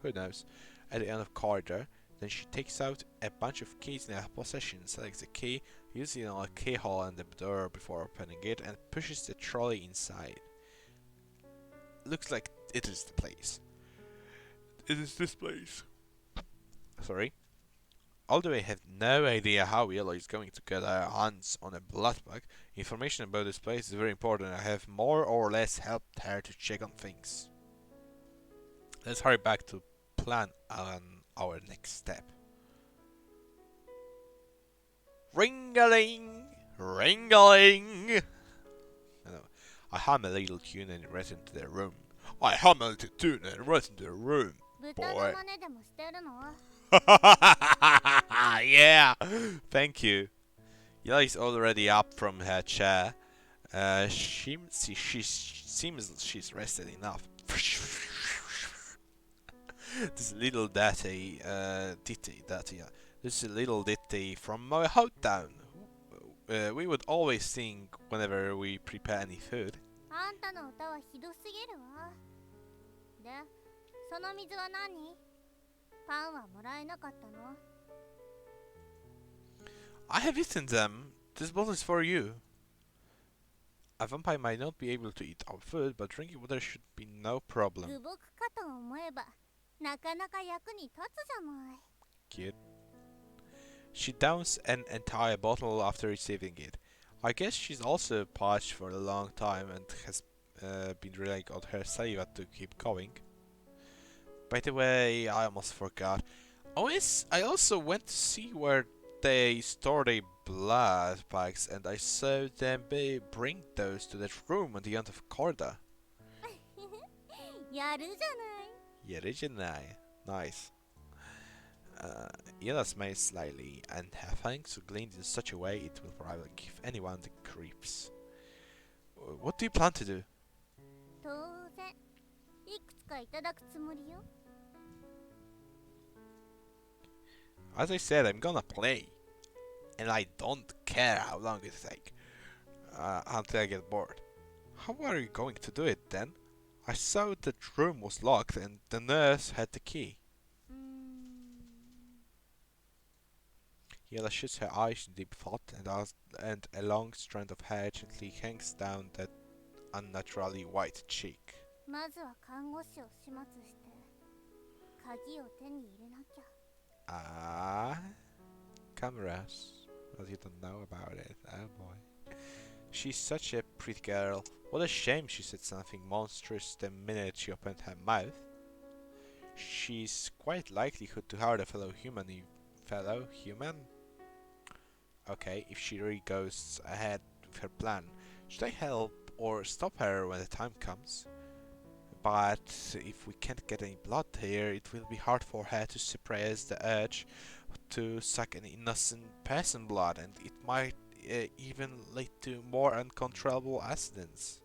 [SPEAKER 1] Who knows? At the end of the corridor, then she takes out a bunch of keys in her possession, selects a key, uses it on a keyhole on the door before opening it, and pushes the trolley inside. Looks like it is the place. It is this place. Sorry. Although I have no idea how Yellow is going to get her hands on a blood bag, information about this place is very important. I have more or less helped her to check on things. Let's hurry back to plan on our next step. Ring-a-ling! Ring-a-ling! I hum a little tune and run into the room. I hum a little tune and run into the room.
[SPEAKER 2] 豚の真似でもしてるの？
[SPEAKER 1] Yeah, thank you. Yella is already up from her chair. She seems she's rested enough. This little ditty. This little ditty from my hometown. We would always sing whenever we prepare any food.
[SPEAKER 2] あんたの歌はひどすぎるわ。で、その水は何？パンはもらえなかったの？
[SPEAKER 1] I have eaten them. This bottle is for you. A vampire might not be able to eat our food, but drinking water should be no
[SPEAKER 2] 具
[SPEAKER 1] problem.
[SPEAKER 2] 木かと思えば、なかなか役に立つじゃない。
[SPEAKER 1] Cute. She downs an entire bottle after receiving it. I guess she's also parched for a long time and has been relying on her saliva to keep going. By the way, I almost forgot. Oh yes, I also went to see where they store their blood bags, and I saw them bring those to that room at the end of corridor.
[SPEAKER 2] やるじゃない。
[SPEAKER 1] Original. Nice. Yella smiles slightly, and her fangs are gleamed in such a way it will probably give anyone the creeps. What do you plan to do?
[SPEAKER 2] 当然、いくつかいただくつもりよ。
[SPEAKER 1] As I said, I'm gonna play. And I don't care how long it takes until I get bored. How are you going to do it then? I saw the room was locked and the nurse had the key.
[SPEAKER 2] うーん。
[SPEAKER 1] Yella shuts her eyes in deep thought, and a long strand of hair gently hangs down that unnaturally white cheek.
[SPEAKER 2] まずは看護師を始末して、鍵を手に入れなきゃ。
[SPEAKER 1] Ah, cameras. Well, you don't know about it. Oh boy. She's such a pretty girl. What a shame she said something monstrous the minute she opened her mouth. She's quite likely to hurt a fellow human. Okay, if she really goes ahead with her plan, should I help or stop her when the time comes? But if we can't get any blood here, it will be hard for her to suppress the urge to suck an innocent person blood, and it might even lead to more uncontrollable accidents.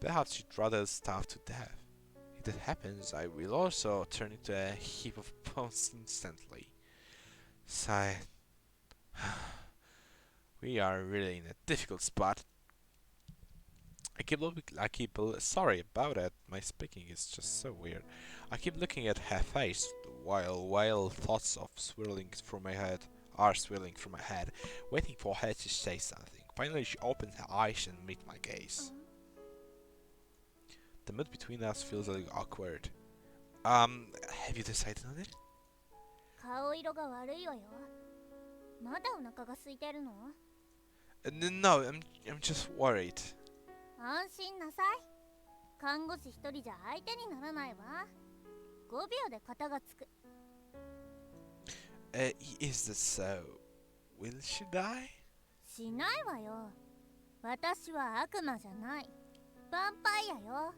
[SPEAKER 1] Perhaps she'd rather starve to death. If that happens, I will also turn into a heap of bones instantly. Sigh. We are really in a difficult spot. Sorry about it. My speaking is just so weird. I keep looking at her face while wild thoughts are swirling through my head, waiting for her to say something. Finally, she opens her eyes and meets my gaze. The mood between us feels a little awkward. Have you decided on it?
[SPEAKER 2] 顔色が悪いわよ。まだお腹が空いてるの？
[SPEAKER 1] No, I'm just worried.
[SPEAKER 2] 安心なさい。看護師一人じゃ相手にならないわ。5秒で片がつく。
[SPEAKER 1] Is that so? Will she die?
[SPEAKER 2] しないわよ。私は悪魔じゃない。ヴァンパイアよ。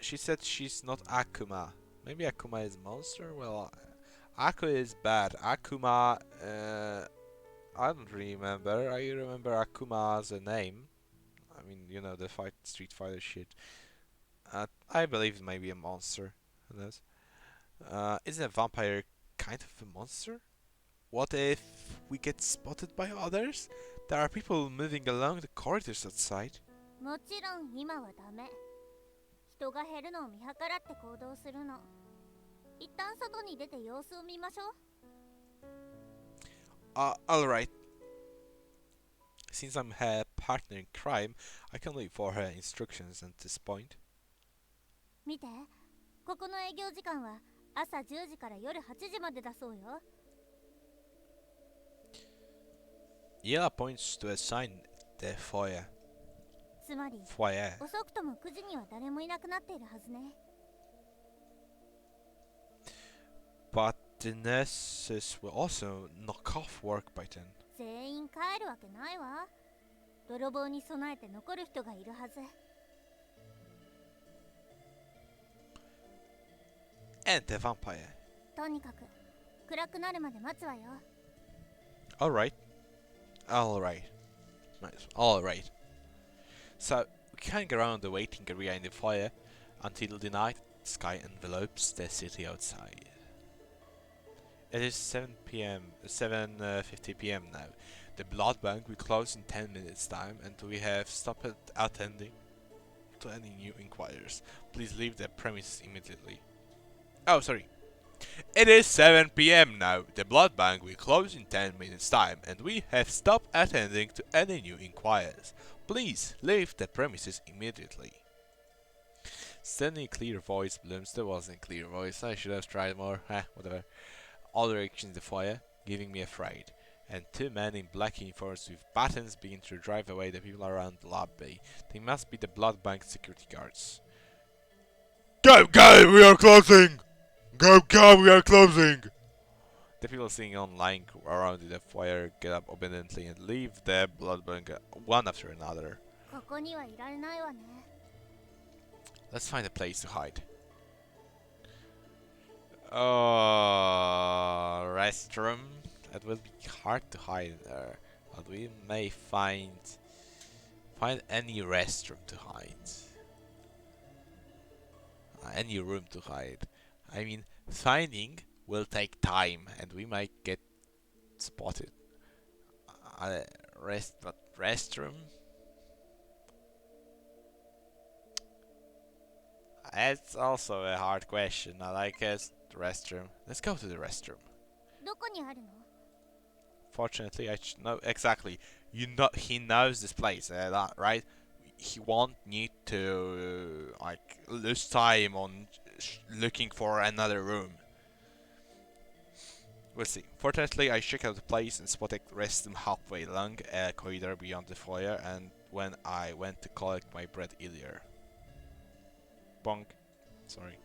[SPEAKER 1] She said she's not Akuma. Maybe Akuma is a monster? Well, Aku is bad. Akuma, I don't remember. I remember Akuma as a name. I mean, you know, the Street Fighter shit. I believe it may be a monster. Who knows? Isn't a vampire kind of a monster? What if we get spotted by others? There are people moving along the corridors outside.
[SPEAKER 2] もちろん今はダメ。人が減るのを見計らって行動するの。一旦外に出て様子を見ましょう。
[SPEAKER 1] Alright. Since I'm her partner in crime, I can wait for her instructions at this point.
[SPEAKER 2] 見て、ここの営業時間は朝10時から夜8時までだそうよ。
[SPEAKER 1] Yella points to a sign in the foyer.
[SPEAKER 2] つまり、
[SPEAKER 1] Foyer.
[SPEAKER 2] 遅くとも9時には誰もいなくなっているはずね。
[SPEAKER 1] But the nurses will also knock off work by then.
[SPEAKER 2] 全員帰るわけないわ。泥棒に備えて残る人がいるはず。
[SPEAKER 1] And the vampire.
[SPEAKER 2] とにかく暗くなるまで待つわよ。
[SPEAKER 1] Alright. Alright. Nice. Alright. So, we hang around the waiting area in the foyer until the night Sky envelopes the city outside. It is 7 p.m. 7:50 p.m. now. The blood bank will close in 10 minutes time, and we have stopped attending to any new inquiries. Please leave the premises immediately. Oh, sorry. It is 7 p.m. now. The blood bank will close in 10 minutes time, and we have stopped attending to any new inquiries. Please leave the premises immediately. Suddenly clear voice blooms. There wasn't a clear voice. I should have tried more. Whatever. All directions in the foyer, giving me a fright. And two men in black uniforms with batons begin to drive away the people around the lobby. They must be the blood bank security guards. Go, go! We are closing! Go, go! We are closing! The people sitting on lying around in the foyer get up obediently and leave the blood bank one after another.
[SPEAKER 2] ここにはいられないわね。
[SPEAKER 1] Let's find a place to hide. Restroom. It will be hard to hide in there, but we may find any restroom to hide. Any room to hide. I mean, finding will take time, and we might get spotted. Restroom. That's also a hard question. I like the restroom. Let's go to the restroom.
[SPEAKER 2] どこにあるの？
[SPEAKER 1] Fortunately, I know exactly. He knows this place, right? He won't need to like lose time on looking for another room. We'll see. Fortunately, I checked out the place and spotted the restroom halfway along a corridor beyond the foyer, and when I went to collect my bread earlier. Bonk. Sorry.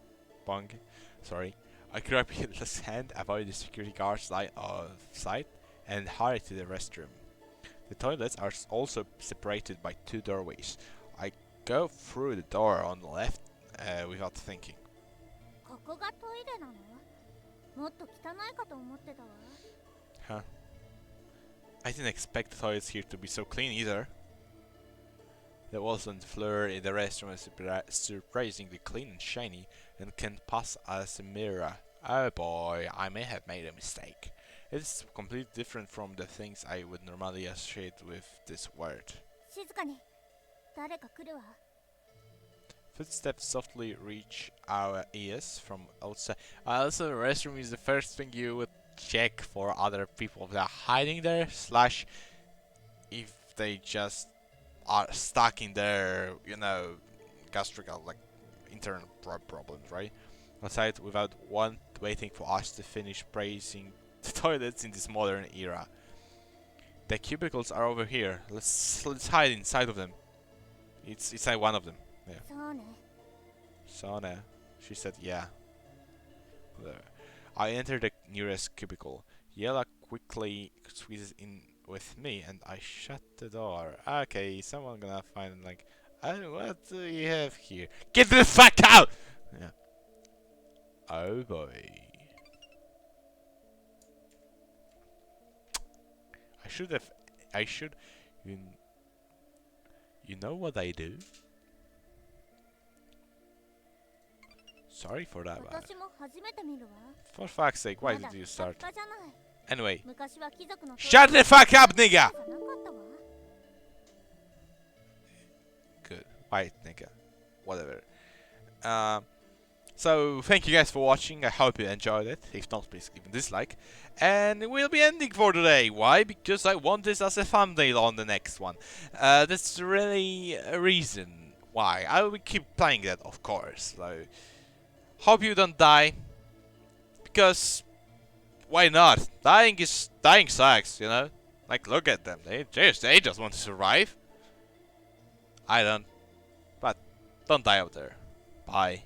[SPEAKER 1] Bonk. Sorry. I grabbed his hand, avoided the security guard's line of sight, and hurried to the restroom. The toilets are also separated by two doorways. I go through the door on the left without thinking.
[SPEAKER 2] ここがトイレなの？もっと汚いかと思ってたわ。
[SPEAKER 1] Huh. I didn't expect the toilets here to be so clean either. The walls on the floor in the restroom are surprisingly clean and shiny and can pass as a mirror. Oh boy, I may have made a mistake. It's completely different from the things I would normally associate with this word.
[SPEAKER 2] 静かに。誰か来るわ。
[SPEAKER 1] Footsteps softly reach our ears from outside. Also, the restroom is the first thing you would check for other people if they're hiding there, slash if they just are stuck in their, gastrical, like, internal problems, right? Outside, without waiting for us to finish praising the toilets in this modern era. The cubicles are over here. Let's hide inside of them. It's inside one of them. Yeah.
[SPEAKER 2] そうね。
[SPEAKER 1] Sauna. She said, yeah. There. I enter the nearest cubicle. Yella quickly squeezes in with me, and I shut the door. Okay, someone gonna find like, what do you have here? Get the fuck out! Yeah. Oh boy. I should. You know what I do? Sorry for that, man.
[SPEAKER 2] 私も初めて見るわ。
[SPEAKER 1] For fuck's sake, why
[SPEAKER 2] まだ
[SPEAKER 1] did you
[SPEAKER 2] 下っ
[SPEAKER 1] start?
[SPEAKER 2] 端じゃない。
[SPEAKER 1] Anyway,
[SPEAKER 2] 昔は貴族の
[SPEAKER 1] shut the fuck up, nigga!
[SPEAKER 2] じゃなかったわ。
[SPEAKER 1] Good. White nigga. Whatever. So, thank you guys for watching. I hope you enjoyed it. If not, please give a dislike. And we'll be ending for today. Why? Because I want this as a thumbnail on the next one. That's really a reason why. I will keep playing that, of course. So, hope you don't die. Because, why not? Dying sucks, Like, look at them. They just want to survive. I don't. But don't die out there. Bye.